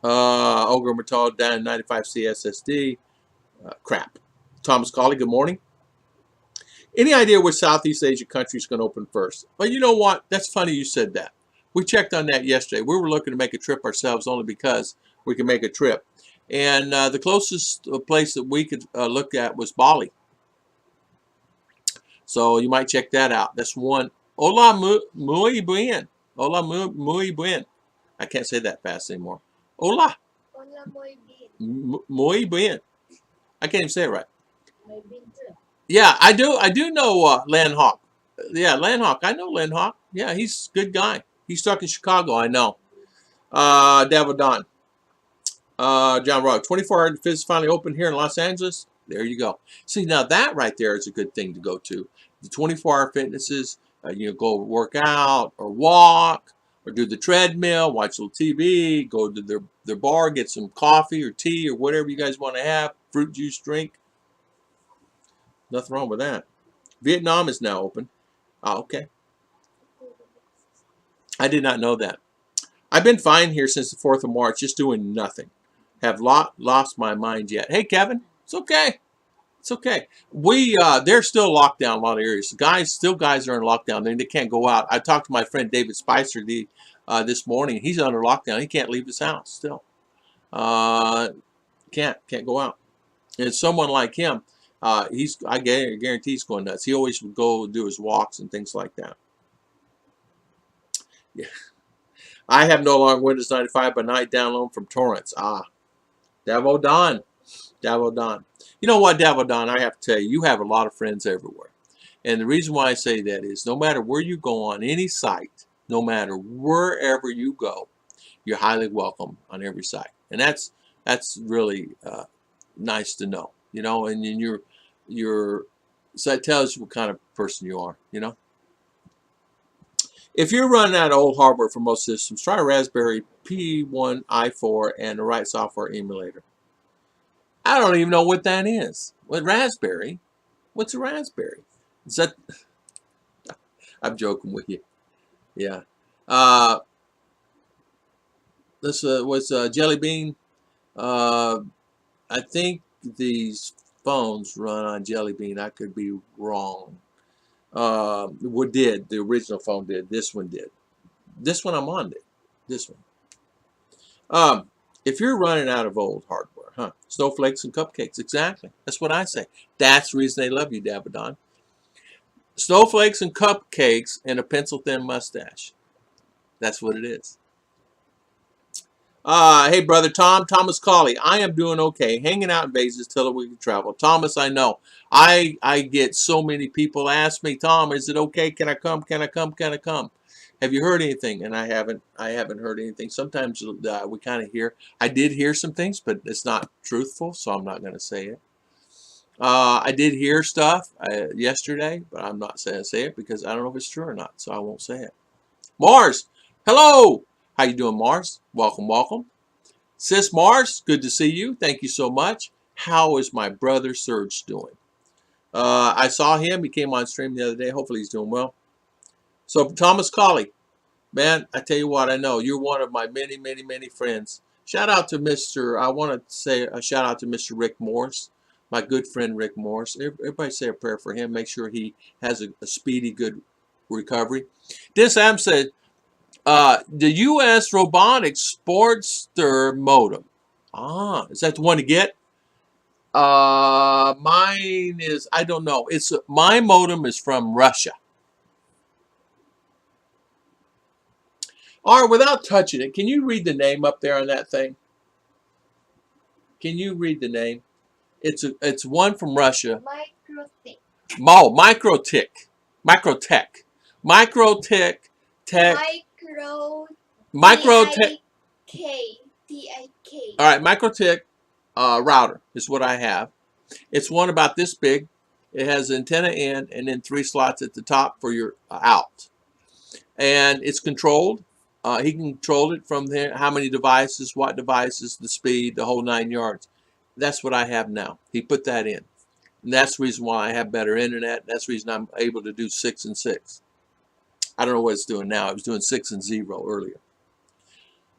Ogre Metal down 95C SSD. Crap. Thomas Colley, good morning. Any idea which Southeast Asia country is going to open first? Well, you know what? That's funny you said that. We checked on that yesterday. We were looking to make a trip ourselves only because we can make a trip. And the closest place that we could look at was Bali. So you might check that out. That's one. Hola muy bien. Hola muy bien. I can't say that fast anymore. Hola. Hola, muy bien. Muy bien. I can't even say it right. Muy bien too. Yeah, I do know Len Hawk. Yeah, Len Hawk. I know Len Hawk. Yeah, he's a good guy. He's stuck in Chicago, I know. Davil Don. John Rock. 24-hour Fizz finally open here in Los Angeles. There you go. See, now that right there is a good thing to go to. The 24-hour fitnesses, you know, go work out or walk or do the treadmill, watch a little TV, go to their bar, get some coffee or tea or whatever you guys want to have, fruit juice drink. Nothing wrong with that. Vietnam is now open. Oh, okay. I did not know that. I've been fine here since the 4th of March, just doing nothing. Have lost my mind yet. Hey, Kevin, it's okay. It's okay. They're still locked down in a lot of areas. Guys are in lockdown. They can't go out. I talked to my friend David Spicer this morning. He's under lockdown. He can't leave his house still. Can't go out. And someone like him, I guarantee he's going nuts. He always would go do his walks and things like that. Yeah. I have no longer Windows 95 by night download from torrents. Davo Don. Davo Don. You know what, Davo Don, I have to tell you, you have a lot of friends everywhere. And the reason why I say that is no matter where you go on any site, no matter wherever you go, you're highly welcome on every site. And that's really nice to know, you know, and so that tells you what kind of person you are, you know. If you're running out of old hardware for most systems, try Raspberry Pi 4 and the right software emulator. I don't even know what that is. What Raspberry? What's a Raspberry? Is that? I'm joking with you. Yeah. This was Jelly Bean. I think these phones run on Jelly Bean. I could be wrong. The original phone did. This one did. This one I'm on did. This one. If you're running out of old hardware, snowflakes and cupcakes. Exactly. That's what I say. That's the reason they love you, Dabadon. Snowflakes and cupcakes and a pencil thin mustache. That's what it is. Hey, brother Thomas Colley. I am doing okay. Hanging out in Vegas till we can travel. Thomas, I know. I get so many people ask me, Tom, is it okay? Can I come? Can I come? Can I come? Have you heard anything? And I haven't heard anything. Sometimes we kind of hear. I did hear some things, but it's not truthful, so I'm not going to say it. I did hear stuff yesterday, but I'm not saying say it because I don't know if it's true or not, so I won't say it. Mars, hello. How you doing, Mars? Welcome, welcome. Sis Mars, good to see you. Thank you so much. How is my brother Serge doing? I saw him. He came on stream the other day. Hopefully he's doing well. So Thomas Colley, man, I tell you what, I know you're one of my many, many, many friends. Shout out to I want to say a shout out to Mr. Rick Morse, my good friend Rick Morse. Everybody say a prayer for him. Make sure he has a speedy, good recovery. Dennis Adams said, the U.S. Robotics Sportster modem. Is that the one to get? Mine is, I don't know. My modem is from Russia. All right, without touching it, can you read the name up there on that thing? Can you read the name? It's one from Russia. Microtech. Microtech. Microtech. Microtech. Microtech. MikroTik. Tik. All right, MikroTik router is what I have. It's one about this big. It has an antenna in and then 3 slots at the top for your out. And it's controlled. He can control it from there, how many devices, what devices, the speed, the whole 9 yards. That's what I have now. He put that in. And that's the reason why I have better internet. That's the reason I'm able to do 6 and 6. I don't know what it's doing now. It was doing 6 and 0 earlier.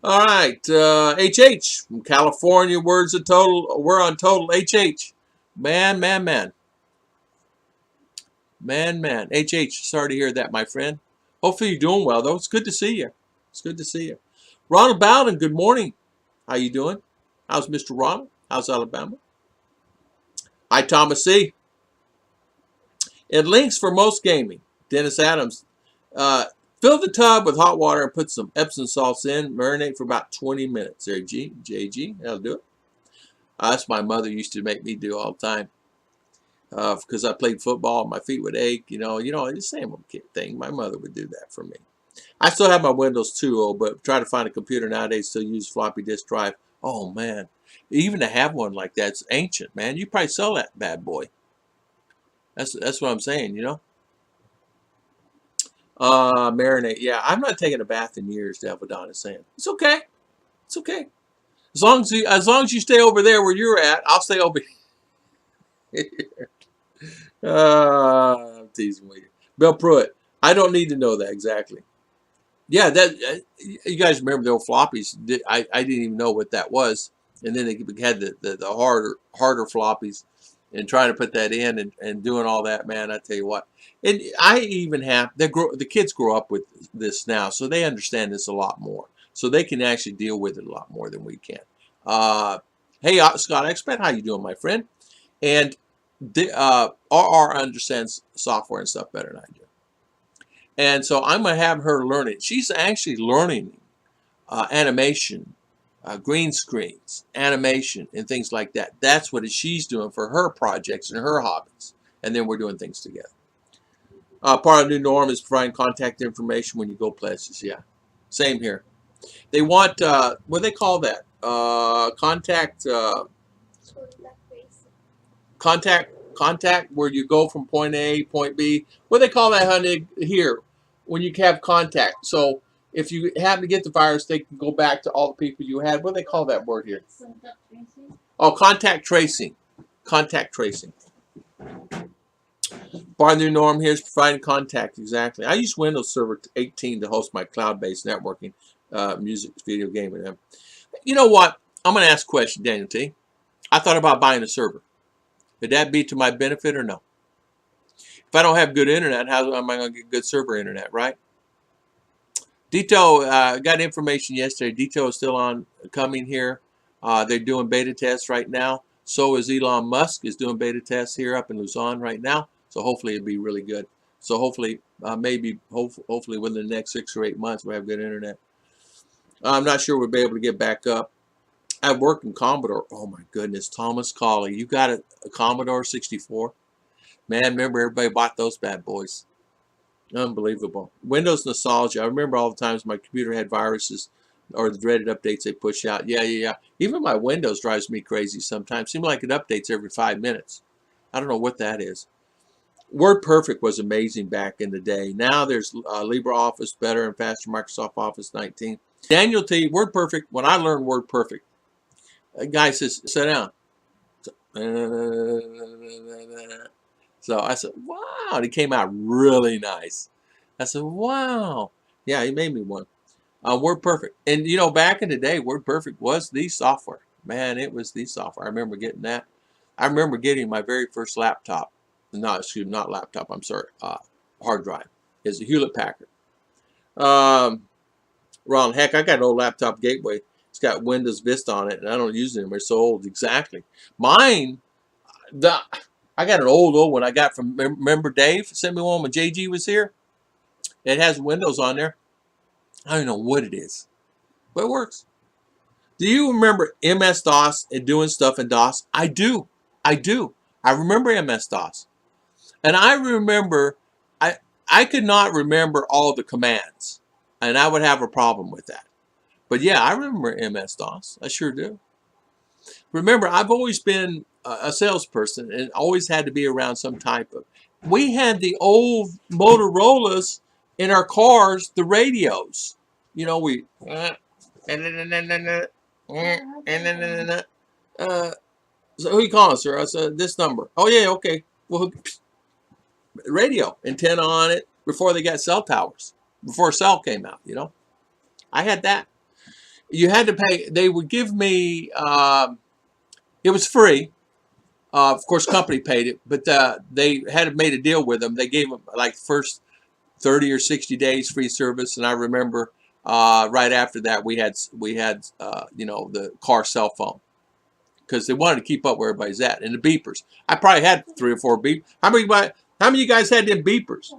All right, HH from California. Words of total. We're on total. HH, man. HH, sorry to hear that, my friend. Hopefully you're doing well, though. It's good to see you. It's good to see you. Ronald Bowden, good morning. How you doing? How's Mr. Ronald? How's Alabama? Hi, Thomas C. It links for most gaming. Dennis Adams. Fill the tub with hot water and put some Epsom salts in. Marinate for about 20 minutes. There, JG. That'll do it. That's my mother used to make me do all the time. Because I played football, my feet would ache. You know, it's the same thing. My mother would do that for me. I still have my Windows 2.0, but try to find a computer nowadays still use floppy disk drive. Oh, man. Even to have one like that, it's ancient, man. You probably sell that bad boy. That's what I'm saying, you know. Marinate. Yeah, I'm not taking a bath in years, Delvedon is saying. It's okay. It's okay. As long as you stay over there where you're at, I'll stay over here. I'm teasing with you. Bill Pruitt. I don't need to know that exactly. Yeah, that you guys remember the old floppies. I didn't even know what that was. And then they had the harder floppies. And trying to put that in and doing all that, man, I tell you what. And I even have, the kids grow up with this now, so they understand this a lot more. So they can actually deal with it a lot more than we can. Hey, Scott Expat, how you doing, my friend? And RR understands software and stuff better than I do. And so I'm going to have her learn it. She's actually learning animation, green screens, animation, and things like that. That's what she's doing for her projects and her hobbies. And then we're doing things together. Part of the new norm is providing contact information when you go places. Yeah, same here. They want, what do they call that? Contact where you go from point A, point B. What do they call that, honey, here? When you have contact. So if you happen to get the virus, they can go back to all the people you had. What do they call that word here? Oh, contact tracing. Contact tracing. Part of the new norm here is providing contact. Exactly. I use Windows Server 18 to host my cloud-based networking, music, video gaming. You know what? I'm going to ask a question, Daniel T. I thought about buying a server. Would that be to my benefit or no? If I don't have good internet, how am I going to get good server internet, right? Detail, got information yesterday. Detail is still on coming here. They're doing beta tests right now. So is Elon Musk is doing beta tests here up in Luzon right now. So hopefully it'll be really good. So hopefully, hopefully within the next 6 or 8 months we'll have good internet. I'm not sure we'll be able to get back up. I've worked in Commodore. Oh my goodness, Thomas Colley, you got a Commodore 64? Man, remember everybody bought those bad boys. Unbelievable. Windows nostalgia. I remember all the times my computer had viruses or the dreaded updates they push out. Yeah. Even my Windows drives me crazy sometimes. Seems like it updates every 5 minutes. I don't know what that is. WordPerfect was amazing back in the day. Now there's LibreOffice, better and faster, Microsoft Office 19. Daniel T, WordPerfect, when I learned WordPerfect, a guy says, sit down. So I said, wow, and it came out really nice. I said, wow. Yeah, he made me one. WordPerfect. And, you know, back in the day, WordPerfect was the software. Man, it was the software. I remember getting that. I remember getting my very first laptop. Not laptop, I'm sorry. Hard drive. It's a Hewlett Packard. Ron, heck, I got an old laptop gateway. It's got Windows Vista on it, and I don't use it anymore. It's so old. Exactly. Mine, I got an old one I got from, remember Dave sent me one when JG was here? It has Windows on there. I don't know what it is, but it works. Do you remember MS-DOS and doing stuff in DOS? I do. I remember MS-DOS. And I remember, I could not remember all the commands, and I would have a problem with that. But yeah, I remember MS-DOS. I sure do. Remember, I've always been a salesperson and always had to be around some type of. We had the old Motorola's in our cars, the radios. You know, we. So who you calling, sir? I said, this number. Oh, yeah, okay. Well, radio, antenna on it before they got cell towers, before cell came out, you know. I had that. You had to pay. They would give me, it was free. Of course, company paid it, but they had made a deal with them. They gave them like first 30 or 60 days free service, and I remember right after that we had you know, the car cell phone because they wanted to keep up where everybody's at, and the beepers. I probably had 3 or 4 beepers. How many of you guys had them beepers?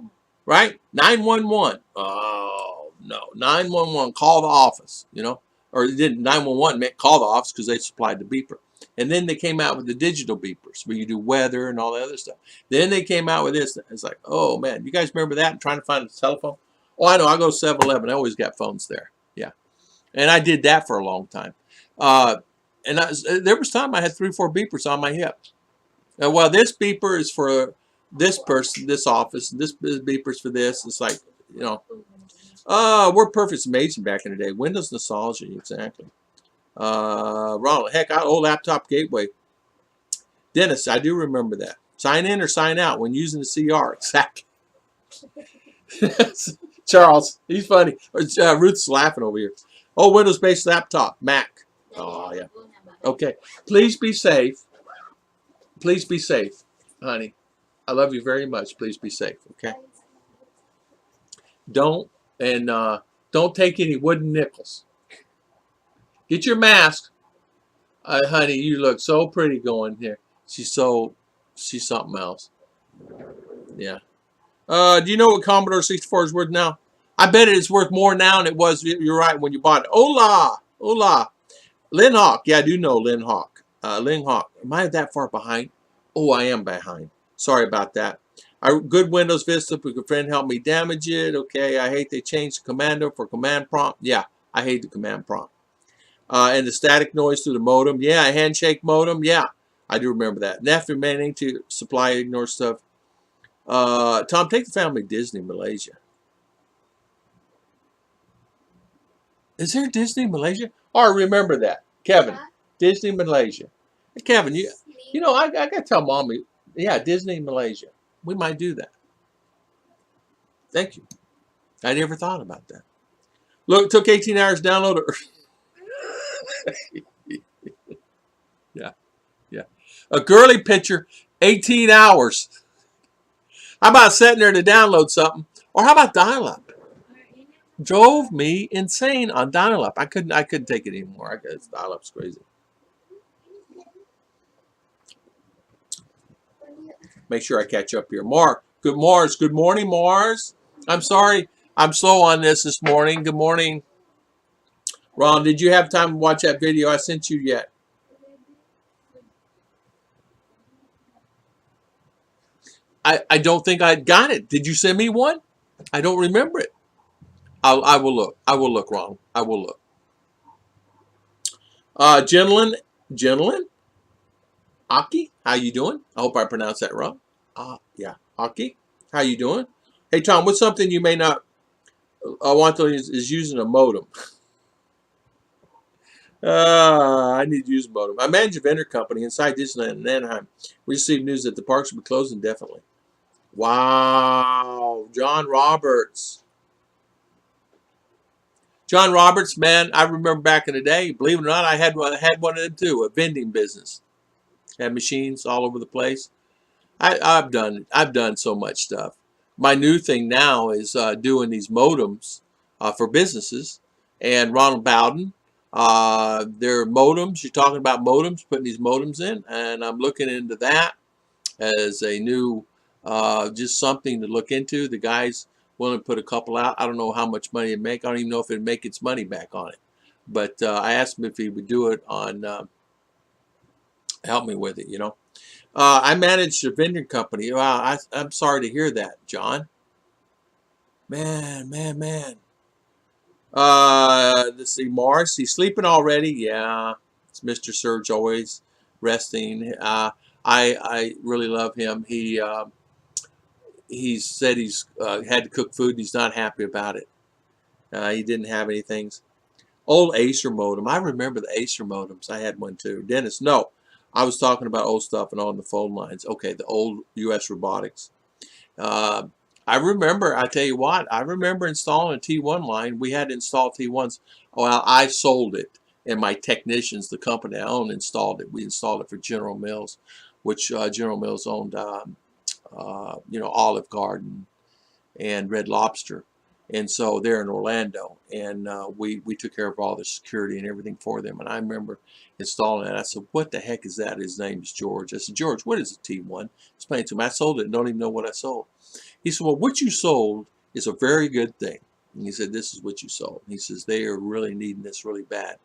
Right? 911. Oh no, 911. Call the office. You know, or it didn't 911 meant call the office because they supplied the beeper. And then they came out with the digital beepers where you do weather and all the other stuff. Then they came out with this. It's like, oh man, you guys remember that? I'm trying to find a telephone. Oh, I know. I go to 7-Eleven. I always got phones there. Yeah, and I did that for a long time. And there was time I had 3 or 4 beepers on my hip. Well, this beeper is for this person, this office. This beeper's for this. It's like, you know, WordPerfect's amazing back in the day. Windows nostalgia, exactly. Ronald, heck, old laptop gateway. Dennis, I do remember that. Sign in or sign out when using the CR. Exactly. Charles, he's funny. Ruth's laughing over here. Oh, Windows-based laptop, Mac. Oh, yeah. Okay. Please be safe. Please be safe, honey. I love you very much. Please be safe, okay? Don't take any wooden nickels. Get your mask. Honey, you look so pretty going here. She's something else. Yeah. Do you know what Commodore 64 is worth now? I bet it is worth more now than it was, you're right, when you bought it. Hola. Hola. Lynn Hawk. Yeah, I do know Lynn Hawk. Lynn Hawk. Am I that far behind? Oh, I am behind. Sorry about that. Good Windows Vista. Could a friend help me damage it? Okay. I hate they changed the commando for command prompt. Yeah, I hate the command prompt. And the static noise through the modem. Yeah, a handshake modem. Yeah, I do remember that. And after managing to supply ignore stuff. Tom, take the family to Disney Malaysia. Is there Disney Malaysia? Oh, I remember that. Kevin, Disney Malaysia. Hey, Kevin, you know, I got to tell Mommy, yeah, Disney Malaysia. We might do that. Thank you. I never thought about that. Look, it took 18 hours to download it. Yeah, yeah. A girly picture, 18 hours. How about sitting there to download something? Or how about dial-up? Drove me insane on dial-up. I couldn't take it anymore. I guess dial-up's crazy. Make sure I catch up here. Mark, good Mars. Good morning, Mars. I'm sorry I'm slow on this morning. Good morning. Ron, did you have time to watch that video I sent you yet? I don't think I got it. Did you send me one? I don't remember it. I will look. I will look, Ron. I will look. Gentleman, Aki, how you doing? I hope I pronounced that wrong. Yeah, Aki, how you doing? Hey, Tom, what's something you may not want to is using a modem? I need to use a modem. I manage a vendor company inside Disneyland in Anaheim. We received news that the parks will be closed indefinitely. Wow, John Roberts. John Roberts, man, I remember back in the day, believe it or not, I had one of them too, a vending business. Had machines all over the place. I've done so much stuff. My new thing now is doing these modems for businesses. And Ronald Bowden, their modems. You're talking about modems, putting these modems in, and I'm looking into that as a new, just something to look into. The guy's willing to put a couple out. I don't know how much money it'd make. I don't even know if it'd make its money back on it. But I asked him if he would do it on, help me with it, you know. I managed a vending company. Wow, I'm sorry to hear that, John. Man. Let's see, Mars. He's sleeping already. Yeah, it's Mr. Surge always resting. I really love him. He said he's had to cook food. And he's not happy about it. He didn't have anything. Old Acer modem. I remember the Acer modems. I had one too. Dennis, no. I was talking about old stuff and on the phone lines. Okay, the old US Robotics. Uh, I remember, I tell you what, I remember installing a T1 line. We had to install T1s. Well, I sold it, and my technicians, the company I owned, installed it. We installed it for General Mills, which General Mills owned, Olive Garden and Red Lobster. And so they're in Orlando, and we took care of all the security and everything for them. And I remember installing it. I said, "What the heck is that?" His name is George. I said, "George, what is a T1?" Explained to him. I sold it and don't even know what I sold. He said, "Well, what you sold is a very good thing." And he said, "This is what you sold." He says, "They are really needing this really bad."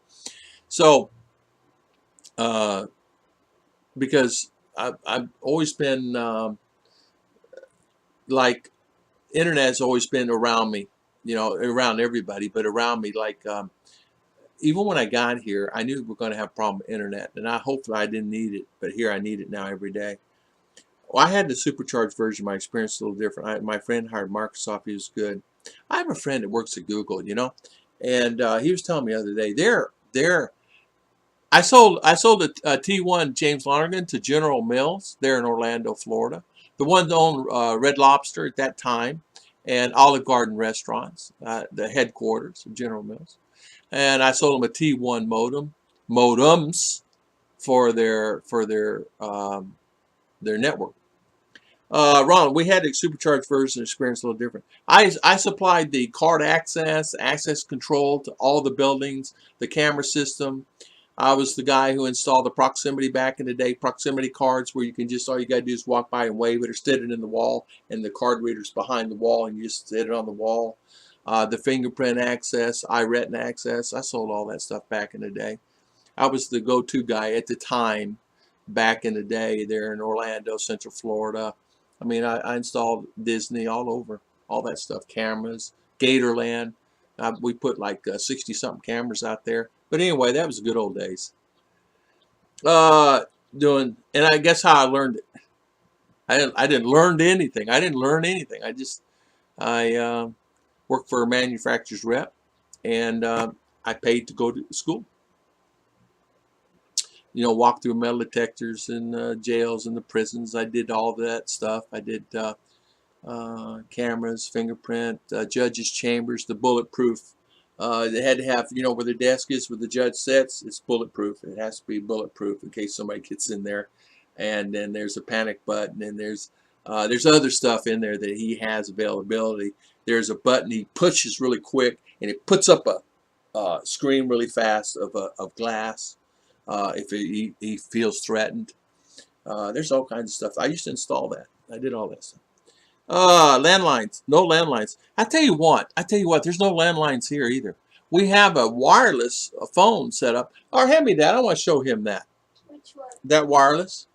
So, because I've always been like, internet's always been around me, around everybody, but around me. Like, even when I got here, I knew we were going to have a problem with internet, and hopefully I didn't need it, but here I need it now every day. Well, I had the supercharged version. My experience is a little different. My friend hired Microsoft. He was good. I have a friend that works at Google, and he was telling me the other day, I sold a T1 James Lonergan to General Mills there in Orlando, Florida. The one that owned Red Lobster at that time and Olive Garden restaurants, the headquarters of General Mills. And I sold them a T1 modems for their network. Ronald, we had a supercharged version experience a little different. I supplied the card access control to all the buildings, the camera system. I was the guy who installed the proximity back in the day, proximity cards where you can just, all you got to do is walk by and wave it or stick it in the wall, and the card reader's behind the wall and you just sit it on the wall. The fingerprint access, iRetina access, I sold all that stuff back in the day. I was the go-to guy at the time back in the day there in Orlando, Central Florida. I mean, I installed Disney all over, all that stuff, cameras, Gatorland. We put like 60-something cameras out there. But anyway, that was the good old days. And I guess how I learned it. I didn't learn anything. I didn't learn anything. I worked for a manufacturer's rep, and I paid to go to school. Walk through metal detectors and jails and the prisons. I did all that stuff. I did cameras, fingerprint, judges' chambers, the bulletproof. They had to have, where the desk is, where the judge sits, it's bulletproof. It has to be bulletproof in case somebody gets in there. And then there's a panic button, and there's other stuff in there that he has availability. There's a button he pushes really quick, and it puts up a screen really fast of glass if he feels threatened. There's all kinds of stuff. I used to install that. I did all that stuff. Landlines. No landlines. I tell you what, there's no landlines here either. We have a wireless phone set up. Or hand me that. I want to show him that. Which one? That wireless.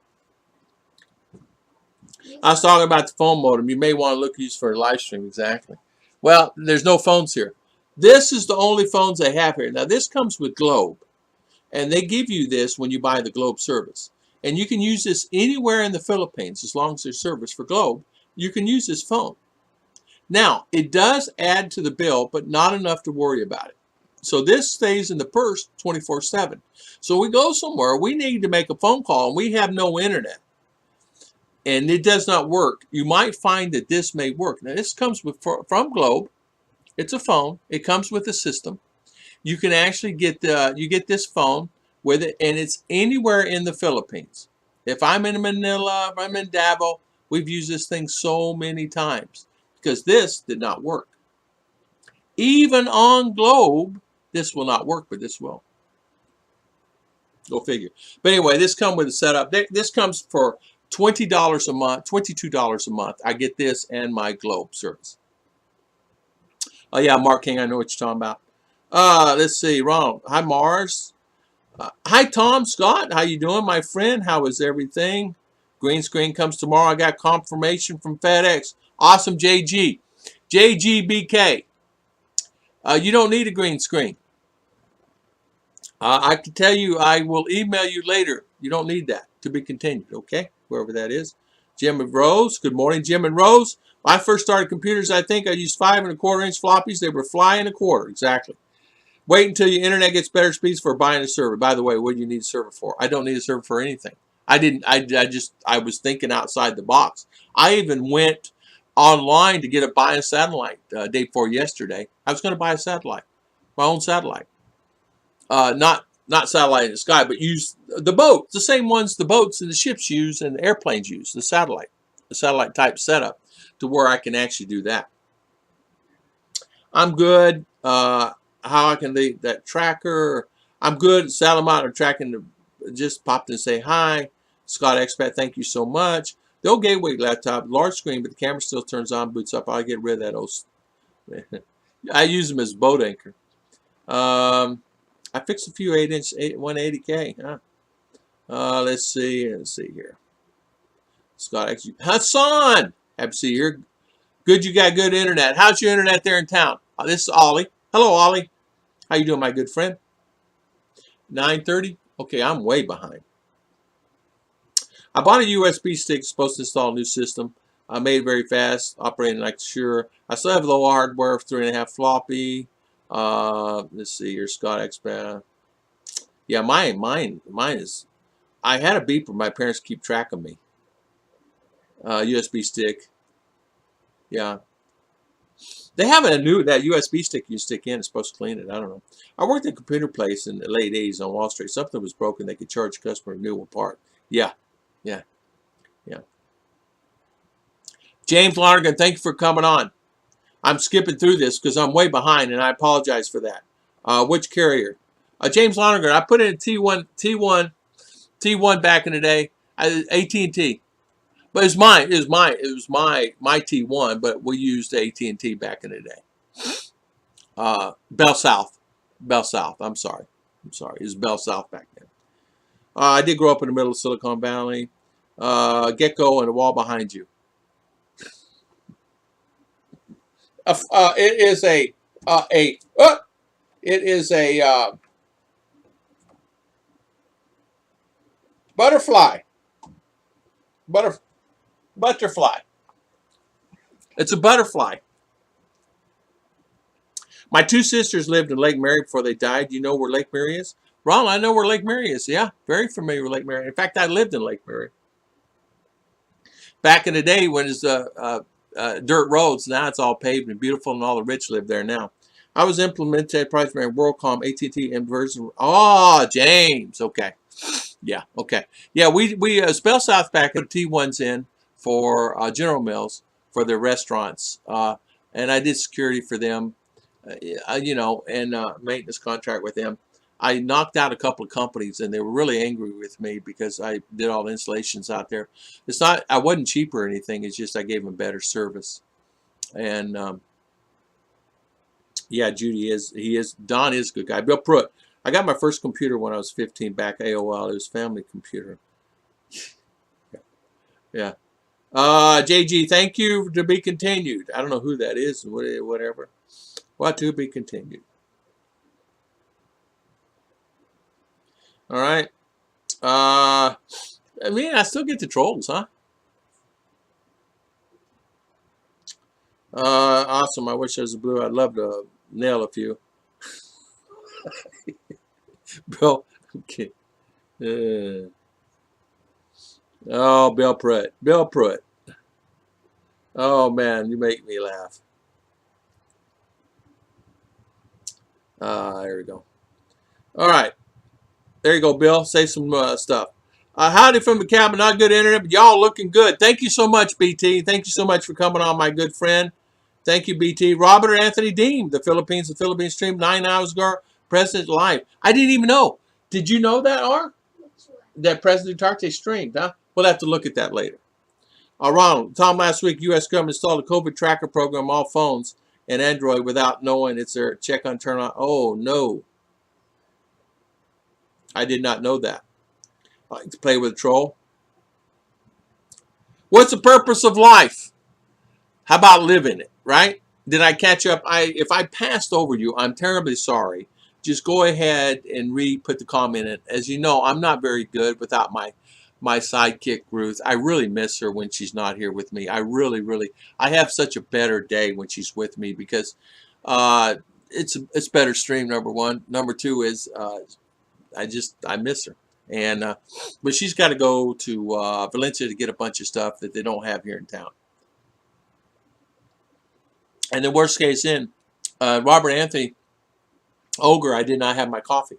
I was talking about the phone modem. You may want to look use for a live stream. Exactly. Well, there's no phones here. This is the only phones they have here. Now, this comes with Globe. And they give you this when you buy the Globe service. And you can use this anywhere in the Philippines as long as there's service for Globe. You can use this phone. Now, it does add to the bill, but not enough to worry about it. So this stays in the purse 24/7. So we go somewhere, we need to make a phone call, and we have no internet. And it does not work. You might find that this may work. Now, this comes from Globe. It's a phone. It comes with a system. You can actually get this phone with it, and it's anywhere in the Philippines. If I'm in Manila, if I'm in Davao, we've used this thing so many times because this did not work. Even on Globe, this will not work, but this will. Go figure. But anyway, this comes with a setup. This comes for $20 a month, $22 a month. I get this and my Globe service. Oh yeah, Mark King, I know what you're talking about. Let's see, Ronald. Hi, Mars. Hi, Tom Scott. How you doing, my friend? How is everything? Green screen comes tomorrow. I got confirmation from FedEx. Awesome, JG. JGBK. You don't need a green screen. I can tell you, I will email you later. You don't need that. To be continued, okay? Whoever that is. Jim and Rose. Good morning, Jim and Rose. When I first started computers, I think I used 5 1/4 inch floppies. They were fly and a quarter, exactly. Wait until your internet gets better speeds for buying a server. By the way, what do you need a server for? I don't need a server for anything. I was thinking outside the box. I even went online to buy a satellite day before yesterday. I was going to buy a satellite, my own satellite. Not satellite in the sky, but use the boats, the same ones the boats and the ships use and the airplanes use, the satellite type setup, to where I can actually do that. I'm good. How I can leave that tracker? I'm good. Salamot tracking. Just popped in and say hi. Scott Expat, thank you so much. The old Gateway laptop, large screen, but the camera still turns on, boots up. I'll get rid of that old. I use them as boat anchor. I fixed a few 8-inch 180K. Huh? Let's see here. Scott, actually, Hassan, happy to see you here. Good, you got good internet. How's your internet there in town? This is Ollie. Hello, Ollie. How you doing, my good friend? 9:30. Okay, I'm way behind. I bought a USB stick supposed to install a new system. I made it very fast, operating like sure. I still have low hardware, 3.5 floppy. Let's see here, Scott Expat. Yeah, mine is. I had a beeper. My parents keep track of me. USB stick. Yeah. They have that USB stick you stick in. It's supposed to clean it. I don't know. I worked at a computer place in the late 80s on Wall Street. Something was broken. They could charge a customer a new one part. Yeah. James Lonergan, thank you for coming on. I'm skipping through this because I'm way behind, and I apologize for that. Which carrier? James Lonergan. I put in T1 back in the day. AT&T. But it was my T1, but we used AT&T back in the day. Bell South. I'm sorry. It was Bell South back then. I did grow up in the middle of Silicon Valley. Gecko and the wall behind you. It is a butterfly. Butterfly. It's a butterfly. My 2 sisters lived in Lake Mary before they died. Do you know where Lake Mary is? Ron, I know where Lake Mary is. Yeah, very familiar with Lake Mary. In fact, I lived in Lake Mary. Back in the day when it's dirt roads, now it's all paved and beautiful, and all the rich live there now. I was implemented project manager WorldCom AT&T inversion. Oh, James. Okay. Yeah. Okay. Yeah. We Spell South back put T1s in for General Mills for their restaurants, and I did security for them, and maintenance contract with them. I knocked out a couple of companies, and they were really angry with me because I did all the installations out there. It's not I wasn't cheap or anything. It's just I gave them better service, and yeah, Don is a good guy. Bill Pruitt. I got my first computer when I was 15 back AOL. It was family computer. Yeah. JG, thank you, to be continued. I don't know who that is, whatever. What, to be continued. All right. I still get the trolls, huh? Awesome. I wish there was a blue. I'd love to nail a few. Bill, okay. Oh, Bill Pruitt. Bill Pruitt. Oh, man, you make me laugh. There we go. All right. There you go, Bill. Say some stuff. Howdy from the cabin. Not good internet, but y'all looking good. Thank you so much, BT. Thank you so much for coming on, my good friend. Thank you, BT. Robert Anthony Deem, the Philippines stream 9 hours ago. President live. I didn't even know. Did you know that, R? That President Duterte streamed, huh? We'll have to look at that later. Ronald, Tom, last week, U.S. government installed a COVID tracker program on all phones and Android without knowing it's their check on turn on. Oh, no. I did not know that. I like to play with a troll. What's the purpose of life? How about living it, right? Did I catch up? If I passed over you, I'm terribly sorry. Just go ahead and put the comment in. As you know, I'm not very good without my sidekick Ruth. I really miss her when she's not here with me. I really I have such a better day when she's with me because it's better stream, number one. Number two is I miss her. And but she's got to go to Valencia to get a bunch of stuff that they don't have here in town. And the worst case in, Robert Anthony Ogre, I did not have my coffee.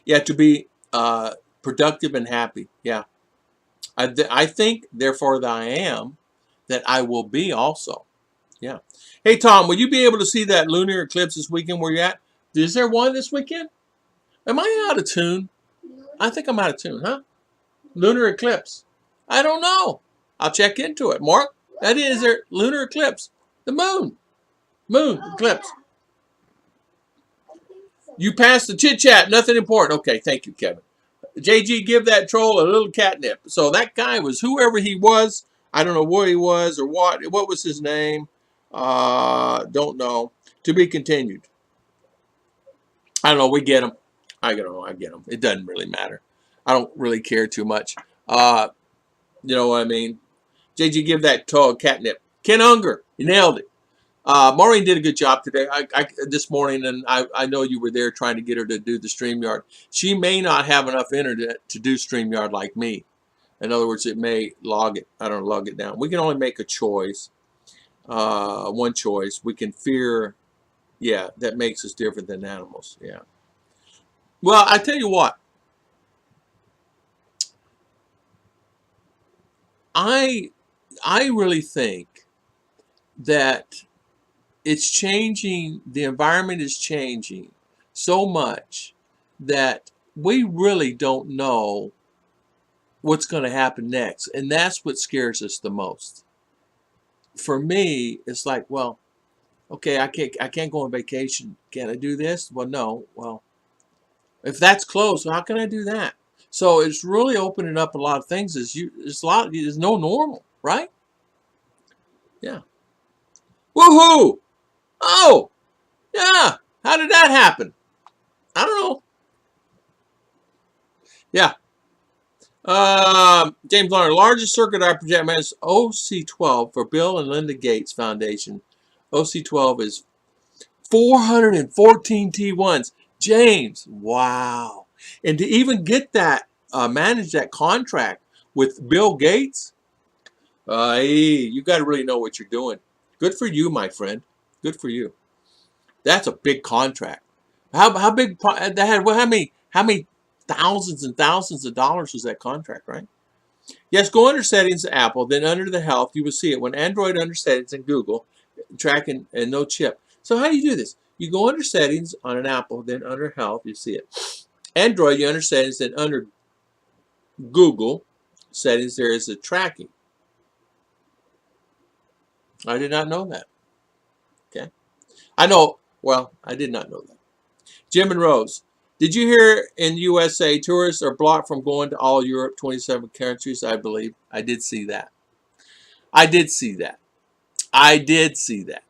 Yeah, to be productive and happy. Yeah. I think, therefore, that I am, that I will be also. Yeah. Hey, Tom, will you be able to see that lunar eclipse this weekend where you're at? Is there one this weekend? Am I out of tune? I think I'm out of tune, huh? Lunar eclipse. I don't know. I'll check into it. Mark, that is there lunar eclipse. The moon. Moon eclipse. I think so. You passed the chit chat. Nothing important. Okay, thank you, Kevin. JG, give that troll a little catnip. So that guy was whoever he was. I don't know where he was or what. What was his name? Don't know. To be continued. I don't know. We get him. I don't know. I get him. It doesn't really matter. I don't really care too much. You know what I mean? JG, give that troll a catnip. Ken Unger, you nailed it. Maureen did a good job today. This morning, and I know you were there trying to get her to do the StreamYard. She may not have enough internet to do StreamYard like me. In other words, it may log it. I don't know, log it down. We can only make a choice, one choice. We can fear, yeah, that makes us different than animals. Yeah. Well, I tell you what. I really think that it's changing, the environment is changing so much that we really don't know what's going to happen next. And that's what scares us the most. For me, it's like, well, okay, I can't go on vacation. Can I do this? Well, no. Well, if that's closed, how can I do that? So it's really opening up a lot of things. There's no normal, right? Yeah. Woohoo! Oh, yeah. How did that happen? I don't know. Yeah. James Larner, largest circuit I project is OC12 for Bill and Linda Gates Foundation. OC12 is 414 T1s. James, wow. And to even get that, manage that contract with Bill Gates, hey, you got to really know what you're doing. Good for you, my friend. Good for you. That's a big contract. How big that had? Well, how many thousands and thousands of dollars was that contract, right? Yes, go under settings, Apple, then under the health, you will see it. When Android under settings and Google, tracking and no chip. So how do you do this? You go under settings on an Apple, then under health, you see it. Android, you under settings, then under Google settings, there is a tracking. I did not know that. Okay. I know, well, I did not know that. Jim and Rose, did you hear in USA, tourists are blocked from going to all Europe, 27 countries, I believe. I did see that. I did see that. I did see that.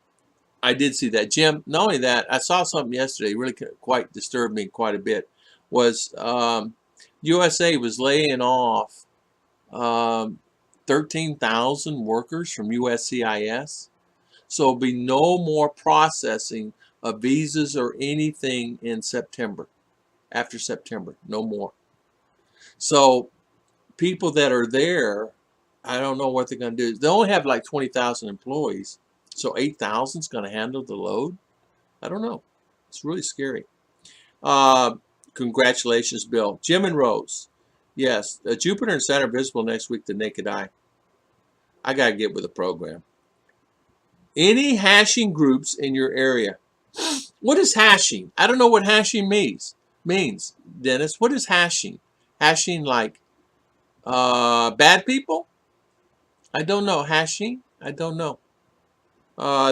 I did see that. Jim, not only that, I saw something yesterday, really quite disturbed me quite a bit, was USA was laying off 13,000 workers from USCIS. So there'll be no more processing of visas or anything in September. After September, no more. So people that are there, I don't know what they're going to do. They only have like 20,000 employees. So 8,000 is going to handle the load? I don't know. It's really scary. Congratulations, Bill. Jim and Rose. Yes, Jupiter and Saturn visible next week to naked eye. I got to get with the program. Any hashing groups in your area? What is hashing? I don't know what hashing means. Dennis, what is hashing? Hashing like bad people? I don't know. Hashing? I don't know.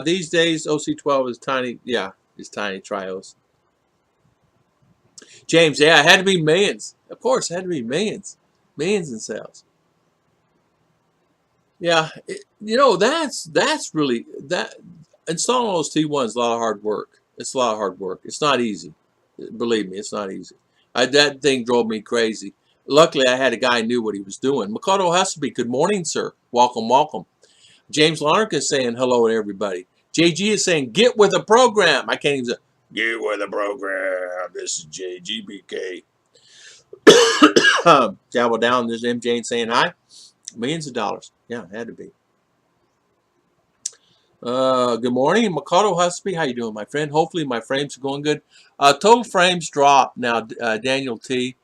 These days, OC12 is tiny. Yeah, it's tiny trios. James, yeah, it had to be millions. Of course, it had to be millions. Millions in sales. Yeah, you know that's really that installing those T1s is a lot of hard work. It's a lot of hard work. It's not easy. Believe me, it's not easy. That thing drove me crazy. Luckily, I had a guy who knew what he was doing. Makoto Husby, good morning, sir. Welcome, welcome. James Lark is saying hello to everybody. JG is saying get with the program. I can't even say get with the program. This is JGBK. Dabble down. There's MJ saying hi. Millions of dollars. Yeah, it had to be. Good morning, Makoto Husby. How you doing, my friend? Hopefully my frames are going good. Total frames drop now. Daniel T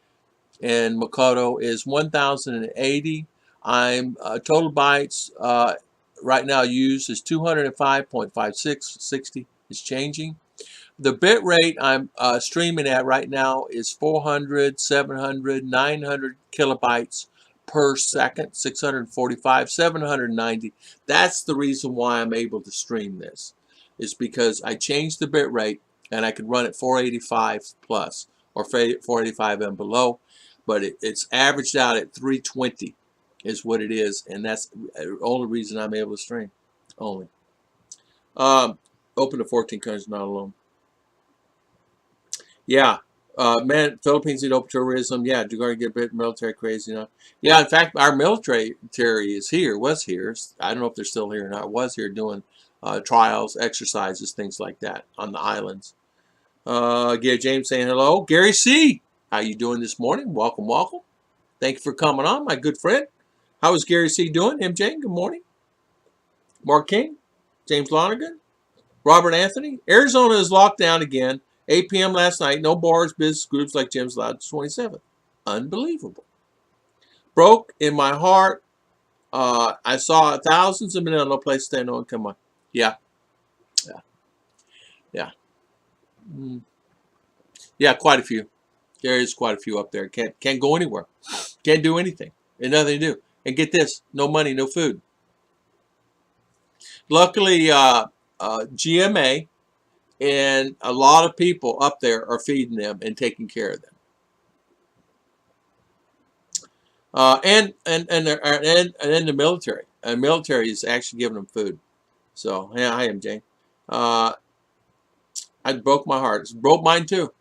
and Makoto is 1,080. I'm total bytes right now used is 205.5660. It's changing. The bit rate I'm streaming at right now is 400, 700, 900 kilobytes per second, 645, 790. That's the reason why I'm able to stream this. Is because I changed the bit rate and I can run at 485 plus or 485 and below, but it's averaged out at 320 is what it is, and that's the only reason I'm able to stream. Only. Open to 14 countries, not alone. Yeah. Man, Philippines need open tourism. Yeah, you're going to get a bit military crazy now. Yeah, in fact, our military is here, was here. I don't know if they're still here or not. Was here doing trials, exercises, things like that on the islands. Gary James saying hello. Gary C., how you doing this morning? Welcome, welcome. Thank you for coming on, my good friend. How is Gary C. doing? MJ, good morning. Mark King, James Lonergan, Robert Anthony. Arizona is locked down again. 8 p.m. last night. No bars, business groups like gyms allowed to 27. Unbelievable. Broke in my heart. I saw thousands of men, no place to stay, no income. Yeah, yeah, yeah. Yeah, quite a few. There is quite a few up there. Can't go anywhere. Can't do anything. And nothing to do. And get this, no money, no food. Luckily, GMA and a lot of people up there are feeding them and taking care of them. And then the military. Military is actually giving them food. So yeah, I am Jane. I broke my heart. It broke mine too.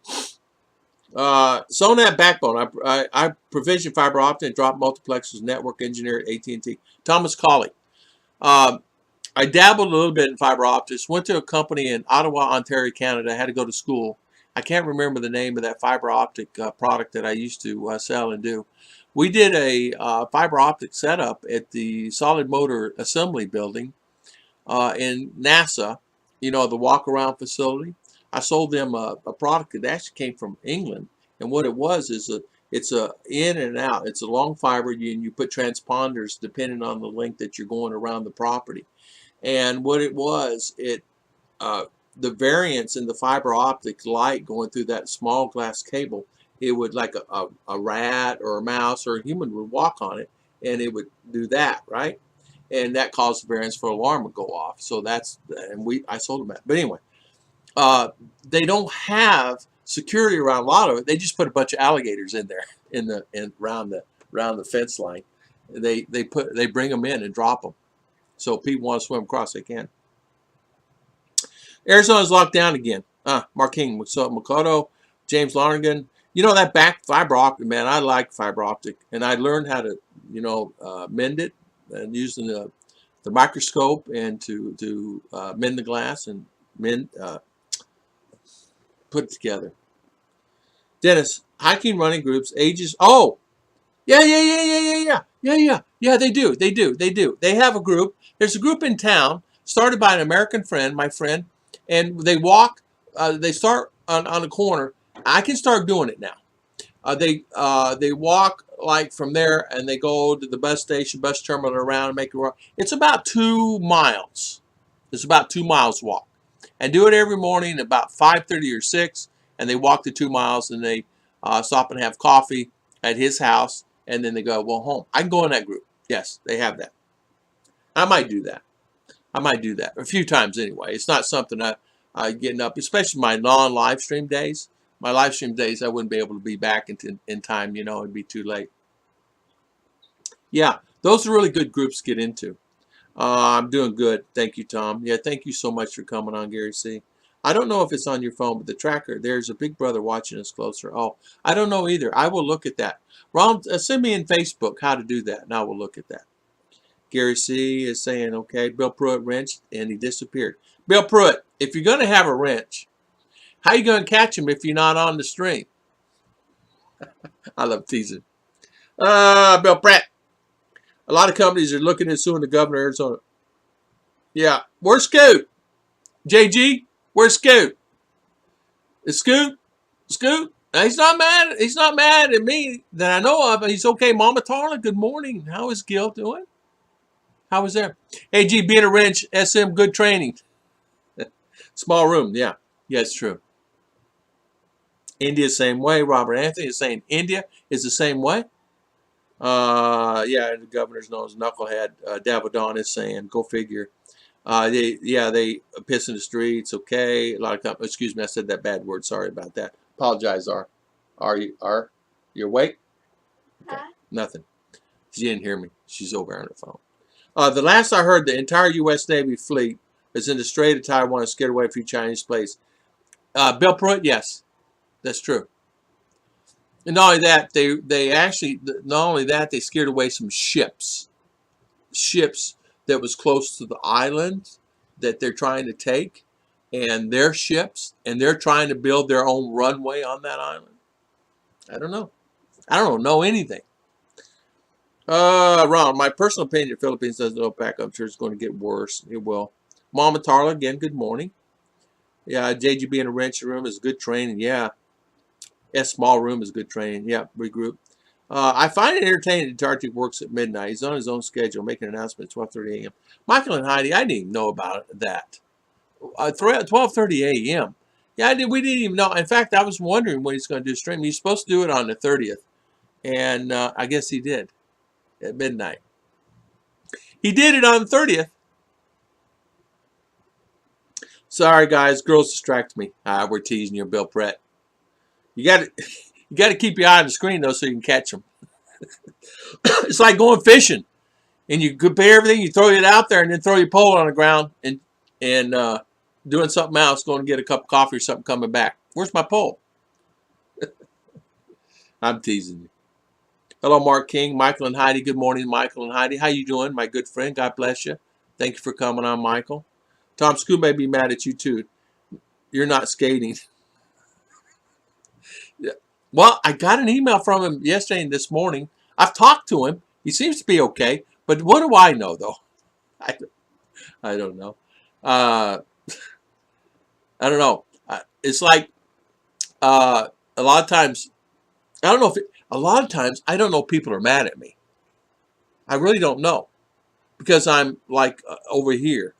Sonat backbone. I provision fiber optic and drop multiplexers network engineer at AT&T. Thomas Colley. I dabbled a little bit in fiber optics. Went to a company in Ottawa, Ontario, Canada. I had to go to school. I can't remember the name of that fiber optic product that I used to sell and do. We did a fiber optic setup at the Solid Motor Assembly Building in NASA, you know, the walk-around facility. I sold them a product that actually came from England, and what it was is it's a in and out. It's a long fiber, and you put transponders depending on the length that you're going around the property. And what it was, the variance in the fiber optic light going through that small glass cable, it would, like a rat or a mouse or a human would walk on it, and it would do that, right? And that caused the variance for alarm would go off. So that's, and I sold them that. But anyway, they don't have security around a lot of it. They just put a bunch of alligators in there around the fence line. They bring them in and drop them. So people want to swim across, they can. Arizona's locked down again. Mark King, Makoto, James Lonergan. You know, that back fiber optic, man, I like fiber optic. And I learned how to, you know, mend it and using the microscope and to mend the glass and put it together. Dennis, hiking running groups, ages. Oh, yeah. They do. They have a group. There's a group in town started by an American friend, my friend, and they walk. They start on a corner. I can start doing it now. They walk like from there, and they go to the bus station, bus terminal, around and make a walk. It's about 2 miles. It's about 2 miles walk, and do it every morning about 5:30 or 6. And they walk the 2 miles, and they stop and have coffee at his house, and then they go home. I can go in that group. Yes, they have that. I might do that. A few times anyway. It's not something I getting up, especially my non-live stream days. My live stream days, I wouldn't be able to be back in time. You know, it'd be too late. Yeah, those are really good groups to get into. I'm doing good. Thank you, Tom. Yeah, thank you so much for coming on, Gary C. I don't know if it's on your phone, but the tracker, there's a big brother watching us closer. Oh, I don't know either. I will look at that. Ron, send me in Facebook how to do that, and I will look at that. Gary C is saying, okay, Bill Pruitt wrenched, and he disappeared. Bill Pruitt, if you're going to have a wrench, how are you going to catch him if you're not on the stream? I love teasing. Bill Pratt. A lot of companies are looking at suing the governor of Arizona. Yeah. Where's Scoot? JG? Where's Scoot? Is Scoot? Scoot? He's not mad. He's not mad at me that I know of. He's okay. Mama Tarla, good morning. How is Gil doing? How was there? Hey, G, being a wrench, SM, good training. Small room, yeah. Yeah, it's true. India, same way. Robert Anthony is saying India is the same way. Yeah, the governor's known as Knucklehead. Davadon is saying, go figure. They piss in the streets. Okay, a lot of companies. Excuse me, I said that bad word. Sorry about that. Apologize. Are you awake? Okay. Huh? Nothing. She didn't hear me. She's over on the phone. The last I heard, the entire U.S. Navy fleet is in the Strait of Taiwan and scared away a few Chinese planes. Bill Pruitt, yes, that's true. And not only that, they scared away some ships that was close to the island that they're trying to take, and their ships, and they're trying to build their own runway on that island. I don't know. I don't know anything. Ron, my personal opinion, the Philippines doesn't know back. I'm sure it's going to get worse. It will. Mama Tarla, again, good morning. Yeah, JGB in a wrench room is good training. Yeah. Small room is good training. Yeah, regroup. I find it entertaining that Tartik works at midnight. He's on his own schedule, making an announcement at 12:30 a.m. Michael and Heidi, I didn't even know about that. 12:30 a.m. Yeah, we didn't even know. In fact, I was wondering when he's going to do stream. He's supposed to do it on the 30th, and I guess he did at midnight. He did it on the 30th. Sorry, guys. Girls distract me. We're teasing you, Bill Pratt. You got to keep your eye on the screen, though, so you can catch them. It's like going fishing. And you compare everything, you throw it out there, and then throw your pole on the ground and doing something else, going to get a cup of coffee or something, coming back. Where's my pole? I'm teasing you. Hello, Mark King, Michael and Heidi. Good morning, Michael and Heidi. How you doing, my good friend? God bless you. Thank you for coming on, Michael. Tom Scoop may be mad at you, too. You're not skating. Well, I got an email from him yesterday and this morning. I've talked to him. He seems to be okay. But what do I know, though? I don't know. I don't know. It's like a lot of times, I don't know if a lot of times I don't know if people are mad at me. I really don't know because I'm like over here.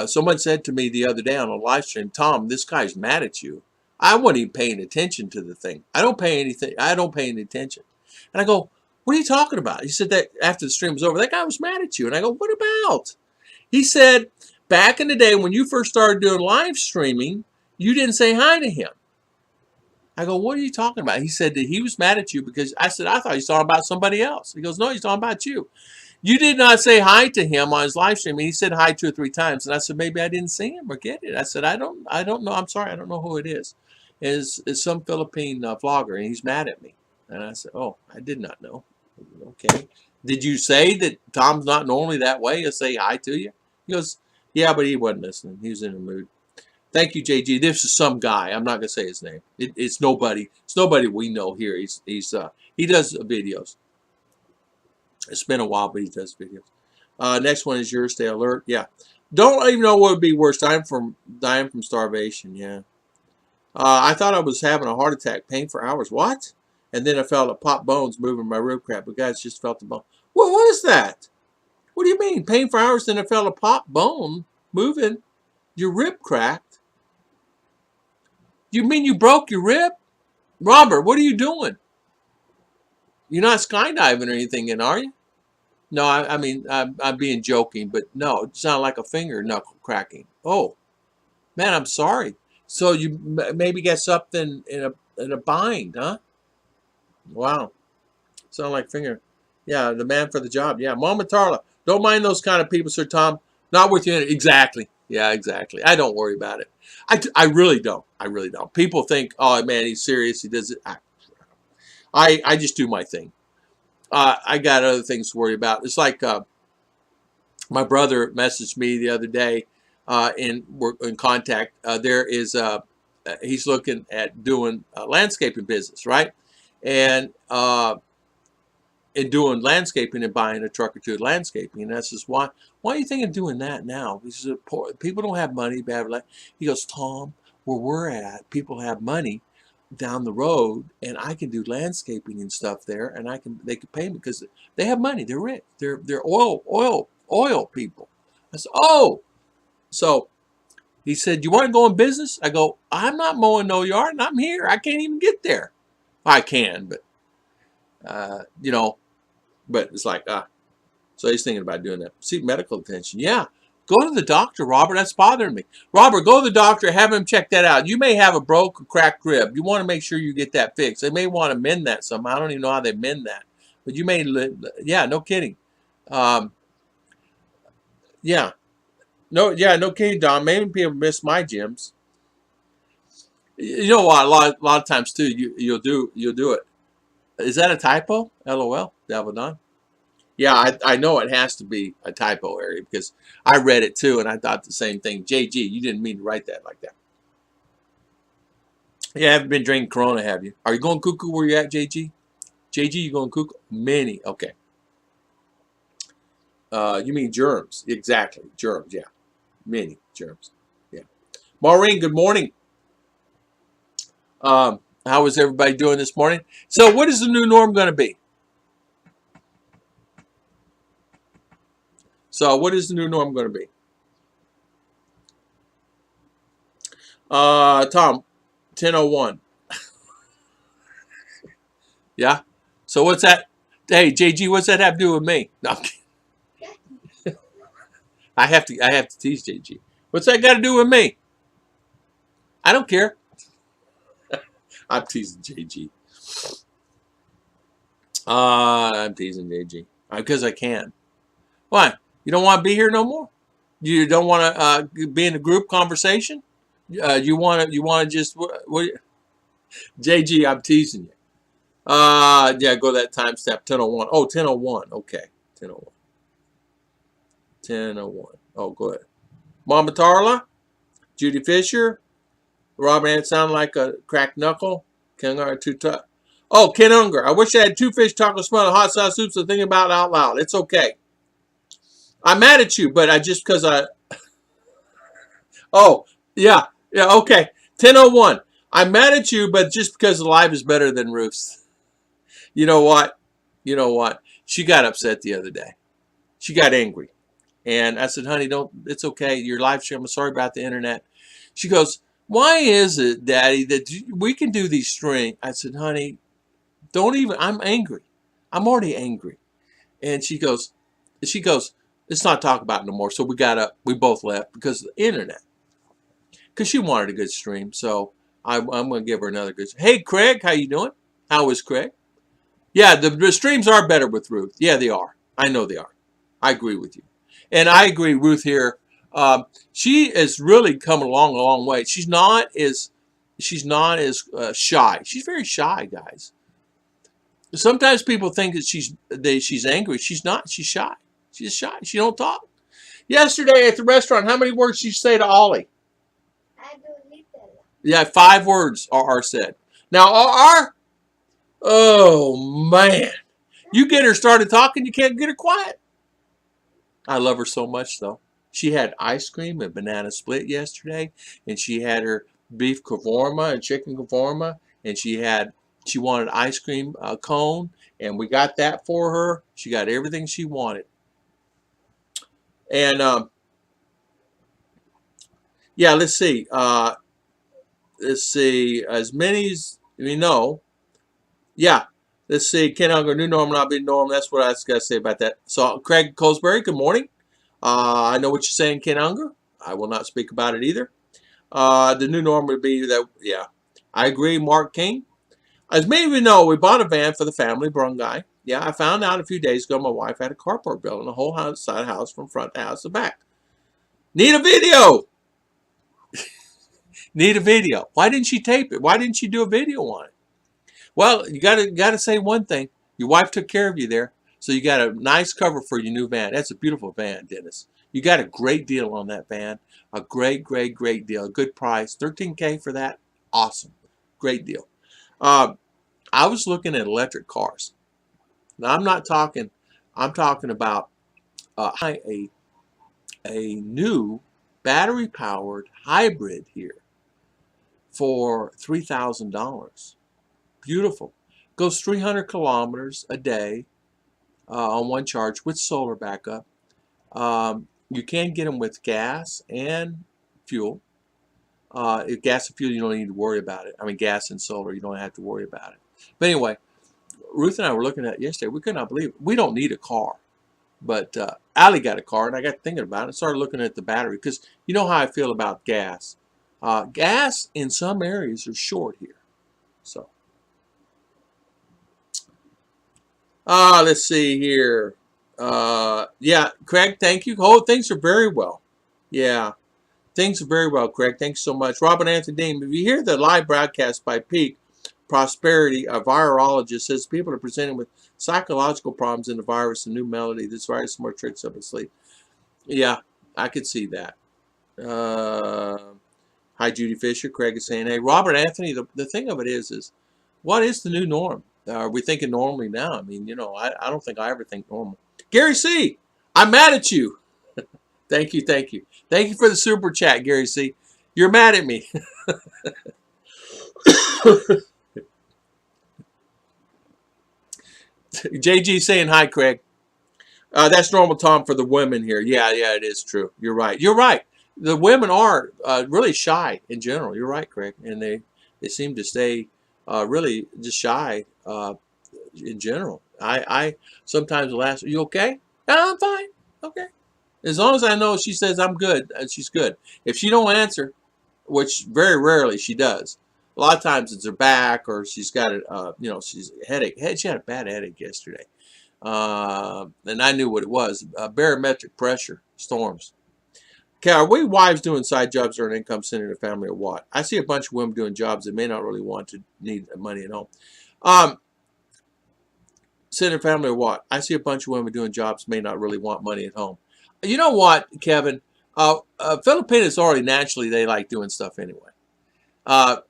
Someone said to me the other day on a live stream, Tom, this guy's mad at you. I wasn't even paying attention to the thing. I don't pay any attention. And I go, what are you talking about? He said that after the stream was over, that guy was mad at you. And I go, what about? He said, back in the day when you first started doing live streaming, you didn't say hi to him. I go, what are you talking about? He said that he was mad at you because I said, I thought he was talking about somebody else. He goes, no, he's talking about you. You did not say hi to him on his live stream. He said hi 2 or 3 times. And I said, maybe I didn't see him or get it. I said, I don't know. I'm sorry. I don't know who it is. It's some Philippine vlogger, and he's mad at me. And I said, oh, I did not know. Okay. Did you say that Tom's not normally that way to say hi to you? He goes, yeah, but he wasn't listening. He was in a mood. Thank you, JG. This is some guy. I'm not going to say his name. It's nobody. It's nobody we know here. He does videos. It's been a while, but he does videos. Next one is yours. Stay alert. Yeah. Don't even know what would be worse. Dying from starvation. Yeah. I thought I was having a heart attack. Pain for hours. What? And then I felt a pop bones moving my rib crap. But guys, just felt the bone. What was that? What do you mean? Pain for hours, then I felt a pop bone moving. Your rib cracked? You mean you broke your rib? Robert, what are you doing? You're not skydiving or anything, are you? No, I mean, I'm being joking, but no, it sounded like a finger knuckle cracking. Oh, man, I'm sorry. So you maybe get something in a bind, huh? Wow. Sound like finger. Yeah, the man for the job. Yeah, Mama Tarla. Don't mind those kind of people, Sir Tom. Not with you. Exactly. Yeah, exactly. I don't worry about it. I really don't. I really don't. People think, oh man, he's serious. He does it. I just do my thing. I got other things to worry about. It's like my brother messaged me the other day, and we're in contact. There is he's looking at doing landscaping business, right? And doing landscaping and buying a truck or two of landscaping. And I says, why are you thinking of doing that now? He says, poor people don't have money. He goes, Tom, where we're at, people have money down the road, and I can do landscaping and stuff there, and they can pay me because they have money. They're rich. They're oil people. I said, oh, so he said, you want to go in business? I go, I'm not mowing no yard, and I'm here. I can't even get there. I can, but you know, but it's like so he's thinking about doing that. Seek medical attention. Yeah. Go to the doctor, Robert. That's bothering me. Robert, go to the doctor. Have him check that out. You may have a broke or cracked rib. You want to make sure you get that fixed. They may want to mend that somehow. I don't even know how they mend that. But you may, yeah, no kidding. Yeah. No kidding, Don. Maybe people miss my gyms. You know what? A lot of times too, you'll do it. Is that a typo? LOL. Devil Don. Yeah, I know it has to be a typo area because I read it too and I thought the same thing. JG, you didn't mean to write that like that. Yeah, haven't been drinking Corona, have you? Are you going cuckoo where you at, JG? JG, you going cuckoo? Many, okay. You mean germs? Exactly, germs. Yeah, many germs. Yeah. Maureen, good morning. How is everybody doing this morning? So, what is the new norm going to be? So, what is the new norm going to be? Tom, 10:01. Yeah. So, what's that? Hey, JG, what's that have to do with me? No, I'm kidding. I have to tease JG. What's that got to do with me? I don't care. I'm teasing JG. I'm teasing JG because I can. Why? You don't want to be here no more? You don't want to be in a group conversation? You want to just what? JG, I'm teasing you. Yeah, go to that time step 10:01. Oh, 10:01. Okay, 10:01. 10:01. Oh, go ahead. Mama Tarla, Judy Fisher, Robin Ant sound like a cracked knuckle. Ken Unger, oh, Ken Unger. I wish I had two fish tacos, smell of hot sauce soup, so think about it out loud. It's okay. I'm mad at you, but I just because I. Oh, yeah, okay. 10:01. I'm mad at you, but just because live is better than roofs. You know what? She got upset the other day. She got angry. And I said, honey, it's okay. Your live stream, I'm sorry about the internet. She goes, why is it, Daddy, that we can do these streams? I said, honey, I'm angry. I'm already angry. And she goes, let's not talk about it no more. So we both left because of the internet. Because she wanted a good stream. So I'm going to give her another good stream. Hey, Craig, how you doing? How is Craig? Yeah, the streams are better with Ruth. Yeah, they are. I know they are. I agree with you. And I agree, Ruth here. She has really come along a long way. She's not as shy. She's very shy, guys. Sometimes people think that she's angry. She's not. She's shy. She's shy. She don't talk. Yesterday at the restaurant, how many words did you say to Ollie? Yeah, 5 words are said. Now, oh man, you get her started talking, you can't get her quiet. I love her so much, though. She had ice cream and banana split yesterday, and she had her beef shawarma and chicken shawarma, and she wanted ice cream cone, and we got that for her. She got everything she wanted. And yeah, let's see. As many as we know. Yeah. Let's see. Ken Unger, new norm, not be norm. That's what I got to say about that. So, Craig Colesbury, good morning. I know what you're saying, Ken Unger. I will not speak about it either. The new norm would be that, yeah. I agree, Mark King. As many of you know, we bought a van for the family, Brungai. Yeah, I found out a few days ago my wife had a carport built on the whole side of the house from front to house to back. Need a video. Need a video. Why didn't she tape it? Why didn't she do a video on it? Well, you gotta say one thing. Your wife took care of you there, so you got a nice cover for your new van. That's a beautiful van, Dennis. You got a great deal on that van. A great deal. A good price. $13K for that. Awesome. Great deal. I was looking at electric cars. Now I'm not talking. I'm talking about a new battery-powered hybrid here for $3,000. Beautiful. Goes 300 kilometers a day on one charge with solar backup. You can get them with gas and fuel. If gas and fuel, you don't need to worry about it. I mean, gas and solar, you don't have to worry about it. But anyway, Ruth and I were looking at it yesterday. We could not believe it. We don't need a car. But Allie got a car, and I got thinking about it and started looking at the battery because you know how I feel about gas. Gas in some areas are short here. So, let's see here. Yeah, Craig, thank you. Oh, things are very well. Yeah, things are very well, Craig. Thanks so much. Robert Anthony Dean, if you hear the live broadcast by Peak Prosperity, a virologist, says people are presenting with psychological problems in the virus, a new melody. This virus more tricks up its sleeve. Yeah, I could see that. Hi, Judy Fisher. Craig is saying, hey, Robert Anthony, the thing of it is what is the new norm? Are we thinking normally now? I mean, you know, I don't think I ever think normal. Gary C., I'm mad at you. Thank you. Thank you for the super chat, Gary C. You're mad at me. JG saying hi, Craig. That's normal, Tom, for the women here. Yeah, it is true. You're right. The women are really shy in general. You're right, Craig. And they seem to stay really just shy in general. I sometimes will ask, are you okay? I'm fine. Okay. As long as I know she says I'm good, she's good. If she don't answer, which very rarely she does, a lot of times it's her back or she's got a, she's a headache. She had a bad headache yesterday. And I knew what it was. Barometric pressure, storms. Okay, are we wives doing side jobs or an income centered in the family or what? I see a bunch of women doing jobs that may not really want to need money at home. Centered family or what? I see a bunch of women doing jobs may not really want money at home. You know what, Kevin? Filipinos already naturally, they like doing stuff anyway.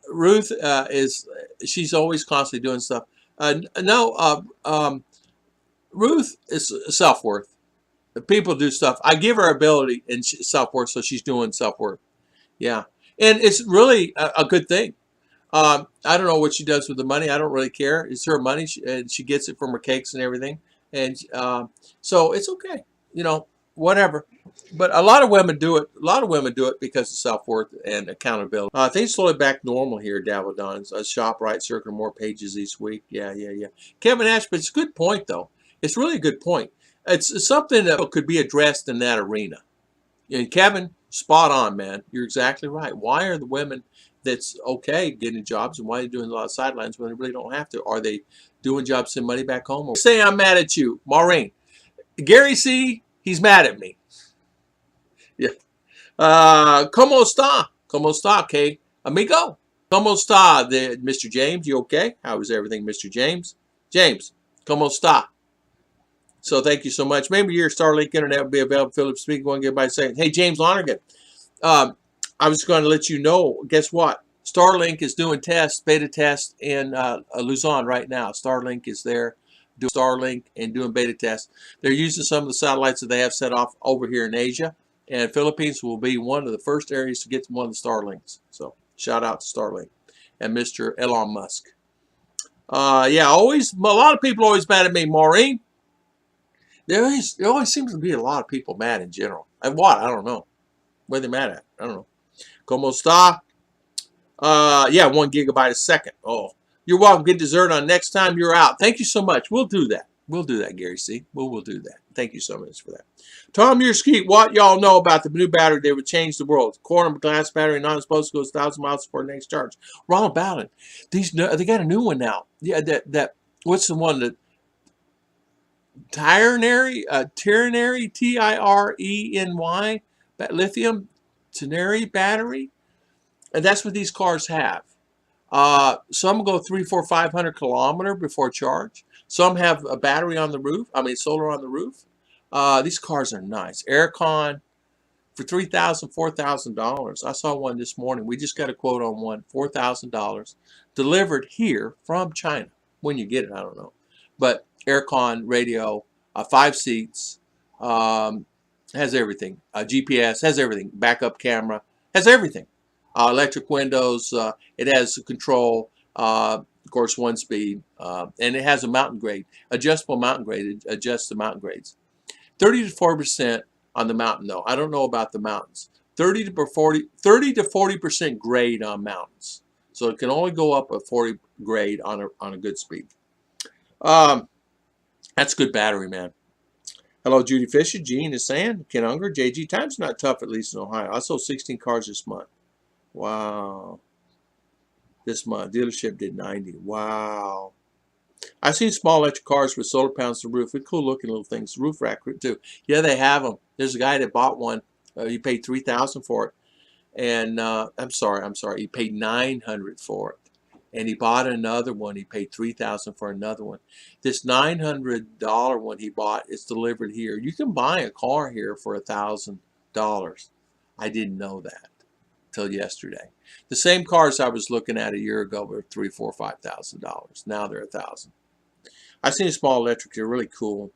Ruth she's always constantly doing stuff. Ruth is self-worth. People do stuff. I give her ability and self-worth, so she's doing self-worth. Yeah. And it's really a good thing. I don't know what she does with the money. I don't really care. It's her money, and she gets it from her cakes and everything. And so it's okay. You know, whatever. But a lot of women do it. A lot of women do it because of self-worth and accountability. Things slowly back normal here, Davidon's. ShopRite circling more pages each week. Yeah. Kevin Ashby, it's a good point, though. It's really a good point. It's something that could be addressed in that arena. And Kevin, spot on, man. You're exactly right. Why are the women that's okay getting jobs and why are they doing a lot of sidelines when they really don't have to? Are they doing jobs to send money back home? Or say I'm mad at you, Maureen. Gary C., he's mad at me. Yeah. Como está? Como está, okay? Amigo? Como está, Mr. James? You okay? How is everything, Mr. James? James, como está? So thank you so much. Maybe your Starlink internet will be available. Philip speaking. Going to get by saying, hey, James Lonergan. I was going to let you know, guess what? Starlink is doing beta tests in Luzon right now. Starlink is there doing Starlink and doing beta tests. They're using some of the satellites that they have set off over here in Asia. And Philippines will be one of the first areas to get one of the Starlinks. So shout out to Starlink and Mr. Elon Musk. Yeah, a lot of people always mad at me, Maureen. There always seems to be a lot of people mad in general. At what? I don't know. What are they mad at? I don't know. Como está? Yeah, 1 gigabyte a second. Oh, you're welcome. Get dessert on next time you're out. Thank you so much. We'll do that. We'll do that, Gary C. We'll do that. Thank you so much for that. Tom Murskeet, what y'all know about the new battery that would change the world? Quantum glass battery, non-explosive, goes 1,000 miles before next charge. Ronald Bowden. They got a new one now. Yeah, that what's the one that Ternary, T-I-R-E-N-Y, lithium ternary battery, and that's what these cars have. Some go 300, 400, 500 kilometer before charge. Some have a battery on the roof. I mean, solar on the roof. These cars are nice. Aircon for $3,000, $4,000. I saw one this morning. We just got a quote on one, $4,000, delivered here from China. When you get it, I don't know. But aircon, radio, 5 seats, has everything. GPS, has everything. Backup camera, has everything. Electric windows, it has control, of course, 1 speed, and it has a mountain grade, adjustable mountain grade. It adjusts the mountain grades. 30 to 40% on the mountain, though. I don't know about the mountains. 30 to 40% grade on mountains. So it can only go up a 40 grade on a good speed. That's good battery, man. Hello, Judy Fisher. Gene is saying, Ken Unger, JG, time's not tough, at least in Ohio. I sold 16 cars this month. Wow. This month, dealership did 90. Wow. I've seen small electric cars with solar panels on the roof. They're cool looking little things. Roof rack too. Yeah, they have them. There's a guy that bought one. He paid $3,000 for it. And I'm sorry. He paid $900 for it. And he bought another one. He paid $3,000 for another one. This $900 one he bought is delivered here. You can buy a car here for $1,000. I didn't know that till yesterday. The same cars I was looking at a year ago were $3,000, $4,000, $5,000. Now they're $1,000. I've seen a small electric. They're really cool.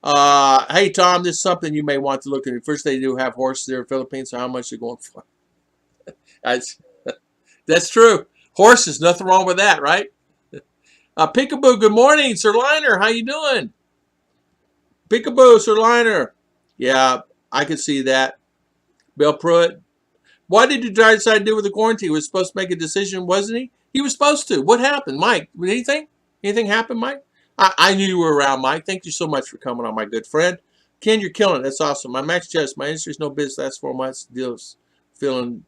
Hey Tom, this is something you may want to look at. First, they do have horses there in the Philippines. So how much they're going for? That's true. Horses, nothing wrong with that, right? Peekaboo, good morning, Sir Liner. How you doing? Peekaboo, Sir Liner. Yeah, I could see that. Bill Pruitt. What did you decide to do with the quarantine? He was supposed to make a decision, wasn't he? He was supposed to. What happened? Mike, anything? Anything happened, Mike? I knew you were around, Mike. Thank you so much for coming on, my good friend. Ken, you're killing it. That's awesome. My Max Chess, my industry's no business. Last 4 months. Deals feeling.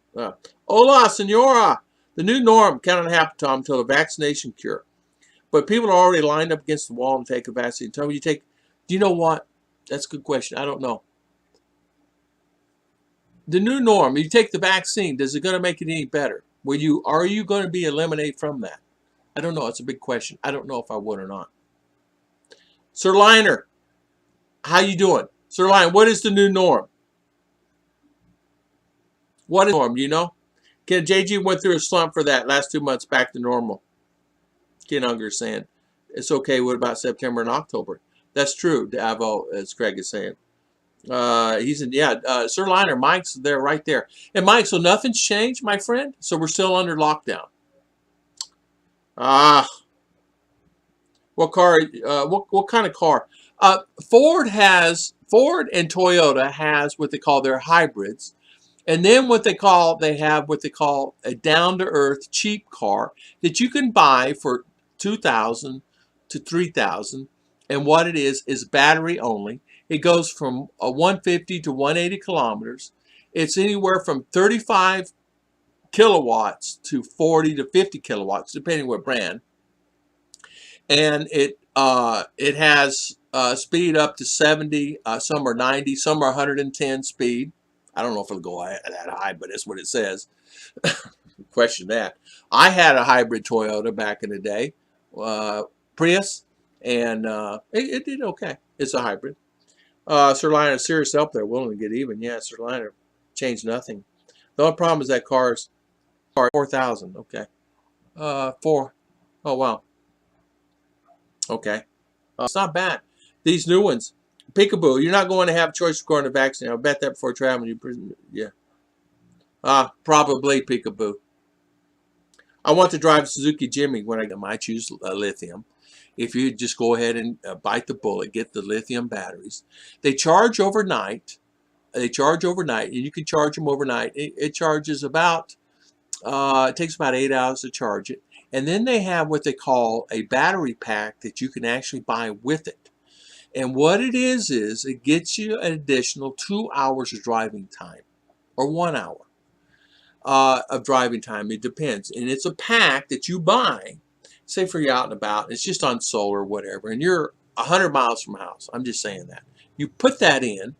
Hola, senora. The new norm cannot happen, Tom, until a vaccination cure. But people are already lined up against the wall and take a vaccine. Tell me, do you know what? That's a good question. I don't know. The new norm, you take the vaccine, is it going to make it any better? Are you going to be eliminated from that? I don't know. It's a big question. I don't know if I would or not. Sir Liner, how you doing? Sir Liner, what is the new norm? What is the norm, you know? Ken JG went through a slump for that last 2 months back to normal. Ken Unger saying, it's okay. What about September and October? That's true, Davo, as Craig is saying. He's in, yeah, Sir Liner, Mike's there, right there. And Mike, so nothing's changed, my friend? So we're still under lockdown. What car, what kind of car? Ford and Toyota has what they call their hybrids. And then they have what they call a down-to-earth cheap car that you can buy for $2,000 to $3,000. And what it is battery only. It goes from 150 to 180 kilometers. It's anywhere from 35 kilowatts to 40 to 50 kilowatts, depending what brand. And it has speed up to 70. Some are 90. Some are 110 speed. I don't know if it'll go that high, but that's what it says. Question that. I had a hybrid Toyota back in the day, Prius, and it did okay. It's a hybrid. Sir Liner, serious help there, willing to get even. Yeah, Sir Liner, changed nothing. The only problem is that car's 4,000. Okay, 4. Oh wow. Okay, it's not bad. These new ones. Peekaboo, you're not going to have choice regarding the vaccine. I'll bet that before traveling. Yeah. Probably Peekaboo. I want to drive a Suzuki Jimmy when I get my choose lithium. If you just go ahead and bite the bullet, get the lithium batteries. They charge overnight. And you can charge them overnight. It charges about, it takes about 8 hours to charge it. And then they have what they call a battery pack that you can actually buy with it. And what it is it gets you an additional 2 hours of driving time, or 1 hour of driving time. It depends. And it's a pack that you buy, say for you're out and about, it's just on solar or whatever, and you're 100 miles from a house. I'm just saying that. You put that in,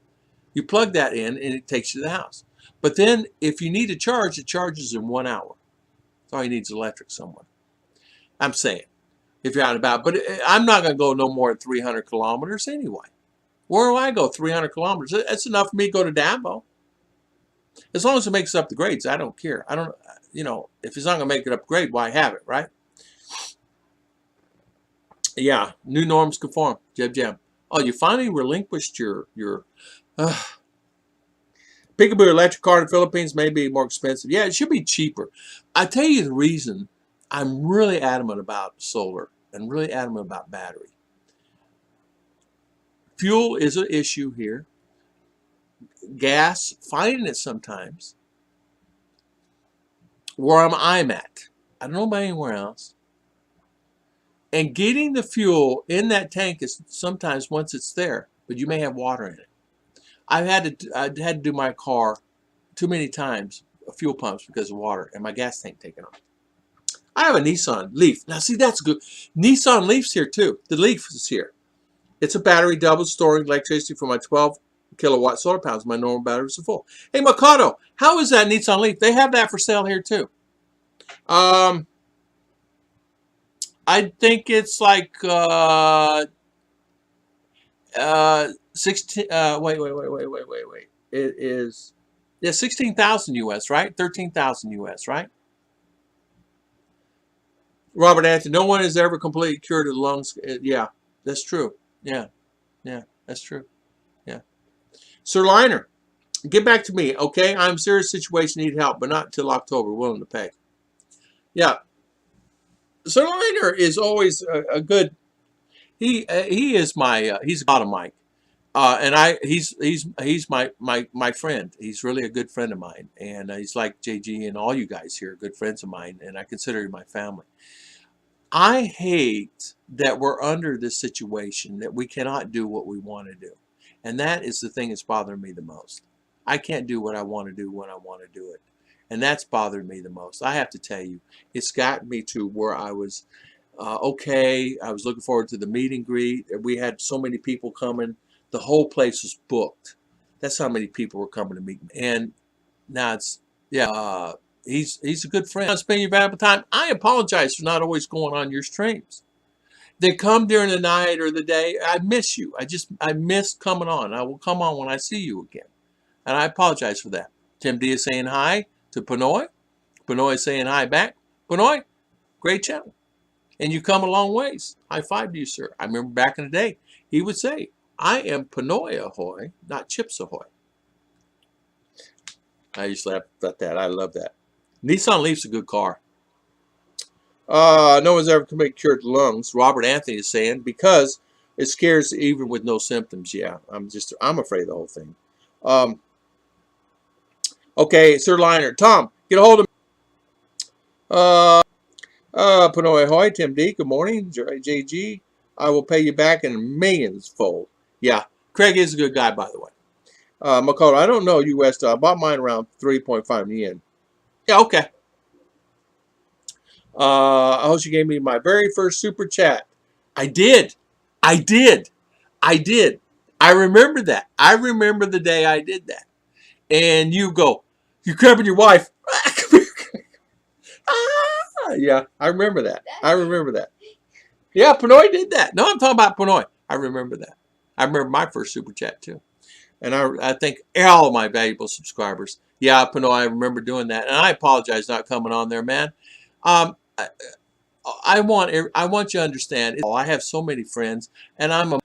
you plug that in, and it takes you to the house. But then if you need to charge, it charges in 1 hour. That's all you need is electric somewhere. I'm saying, if you're out and about. But I'm not going to go no more than 300 kilometers anyway. Where do I go 300 kilometers? That's enough for me to go to Dabo. As long as it makes up the grades, I don't care. I don't, if it's not going to make it up grade, why have it, right? Yeah, new norms conform. Jeb Jam. Oh, you finally relinquished your Peekaboo electric car in the Philippines may be more expensive. Yeah, it should be cheaper. I tell you the reason I'm really adamant about solar and really adamant about battery. Fuel is an issue here. Gas, finding it sometimes. Where I'm at. I don't know about anywhere else. And getting the fuel in that tank is sometimes once it's there, but you may have water in it. I've had to do my car too many times, fuel pumps, because of water and my gas tank taken off. I have a Nissan Leaf. Now see, that's good. Nissan Leaf's here too. The Leaf is here. It's a battery double storing electricity for my 12 kilowatt solar panels. My normal batteries are full. Hey, Mikado, how is that Nissan Leaf? They have that for sale here too. I think it's like 16. Wait. It is 16,000 US, right? 13,000 US, right? Robert Anthony, no one has ever completely cured of the lungs. Yeah, that's true. Yeah, that's true. Yeah. Sir Liner, get back to me, okay? I'm in a serious situation, need help, but not until October. Willing to pay. Yeah. Sir Liner is always a good. He is my he's a god of Mike, and he's my friend. He's really a good friend of mine, and he's like JG and all you guys here, good friends of mine, and I consider him my family. I hate that we're under this situation that we cannot do what we want to do, and that is the thing that's bothering me the most. I can't do what I want to do when I want to do it, and that's bothered me the most. I have to tell you, it's gotten me to where I was. Okay, I was looking forward to the meet and greet. We had so many people coming. The whole place was booked. That's how many people were coming to meet me. And now it's, yeah, he's a good friend. I'm spending your valuable time. I apologize for not always going on your streams. They come during the night or the day. I miss you. I miss coming on. I will come on when I see you again. And I apologize for that. Tim D is saying hi to Pinoy. Pinoy is saying hi back. Pinoy, great channel. And you come a long ways. High five to you, sir. I remember back in the day, he would say, I am Pinoy ahoy, not Chips ahoy. I used to laugh about that. I love that. Nissan Leaf's a good car. No one's ever committed cured lungs. Robert Anthony is saying, because it scares even with no symptoms. Yeah, I'm afraid of the whole thing. Okay, Sir Liner. Tom, get a hold of me. Pinoy Hoy, Tim D, good morning. JG, I will pay you back in millions fold. Yeah, Craig is a good guy, by the way. Makoto, I don't know US. I bought mine around 3.5 yen. Yeah, okay. I hope you gave me my very first super chat. I did. I remember that. I remember the day I did that. And you grabbing your wife. Yeah, I remember that. Yeah, Pinoy did that. No, I'm talking about Pinoy. I remember that. I remember my first super chat too. And I thank all of my valuable subscribers. Yeah, Pinoy, I remember doing that. And I apologize not coming on there, man. I want you to understand. I have so many friends, and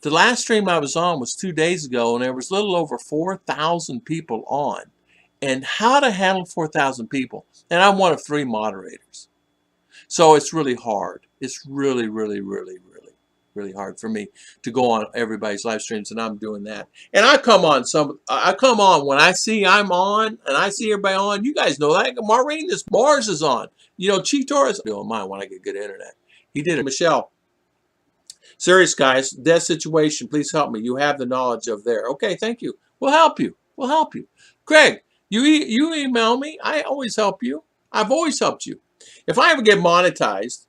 the last stream I was on was 2 days ago, and there was a little over 4,000 people on. And how to handle 4,000 people. And I'm one of 3 moderators. So it's really hard. It's really hard for me to go on everybody's live streams, and I'm doing that. And I come on when I see I'm on, and I see everybody on. You guys know that. Maureen, this Mars is on. Chief Torres doing mine when I get good internet. He did it. Michelle. Serious guys, death situation. Please help me. You have the knowledge of there. Okay, thank you. We'll help you. Craig, you email me. I always help you. I've always helped you. If I ever get monetized,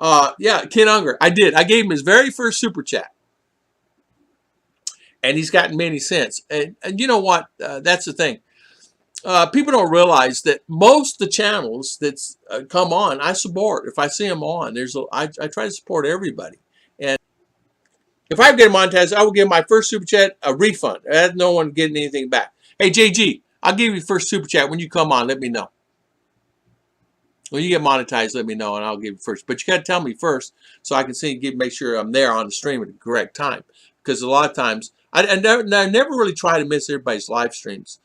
Yeah, Ken Unger. I did. I gave him his very first super chat, and he's gotten many since. And you know what? That's the thing. People don't realize that most of the channels that's come on, I support. If I see them on, I try to support everybody. And if I get monetized, I will give my first super chat a refund. I had no one getting anything back. Hey, JG, I'll give you the first super chat when you come on. Let me know. When you get monetized, let me know, and I'll give you first. But you got to tell me first so I can make sure I'm there on the stream at the correct time. Because a lot of times, I never really try to miss everybody's live streams.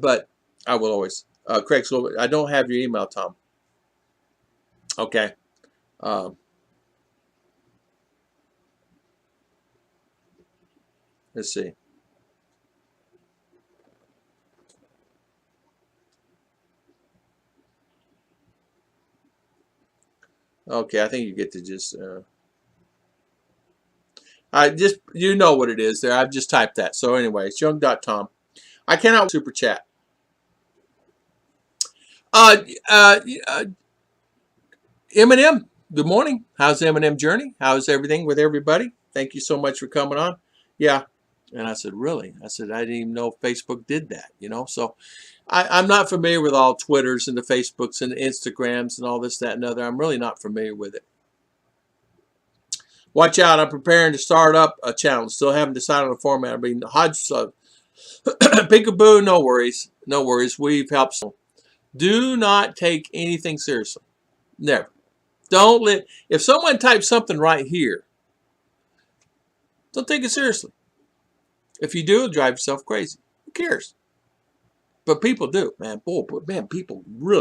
But I will always. Craig, so I don't have your email, Tom. Okay. Let's see. Okay, I think you get to just. You know what it is there. I've just typed that. So anyway, it's young.tom. I cannot super chat. Eminem, good morning. How's the Eminem journey? How's everything with everybody? Thank you so much for coming on. Yeah. And I said, really? I said, I didn't even know Facebook did that, you know? So I'm not familiar with all Twitters and the Facebooks and the Instagrams and all this, that, and other. I'm really not familiar with it. Watch out. I'm preparing to start up a channel. Still haven't decided on the format. I mean, Peekaboo, no worries. No worries. We've helped. Do not take anything seriously. Never. Don't let, if someone types something right here, don't take it seriously. If you do, it'll drive yourself crazy. Who cares? But people do, man. Boy, man, people really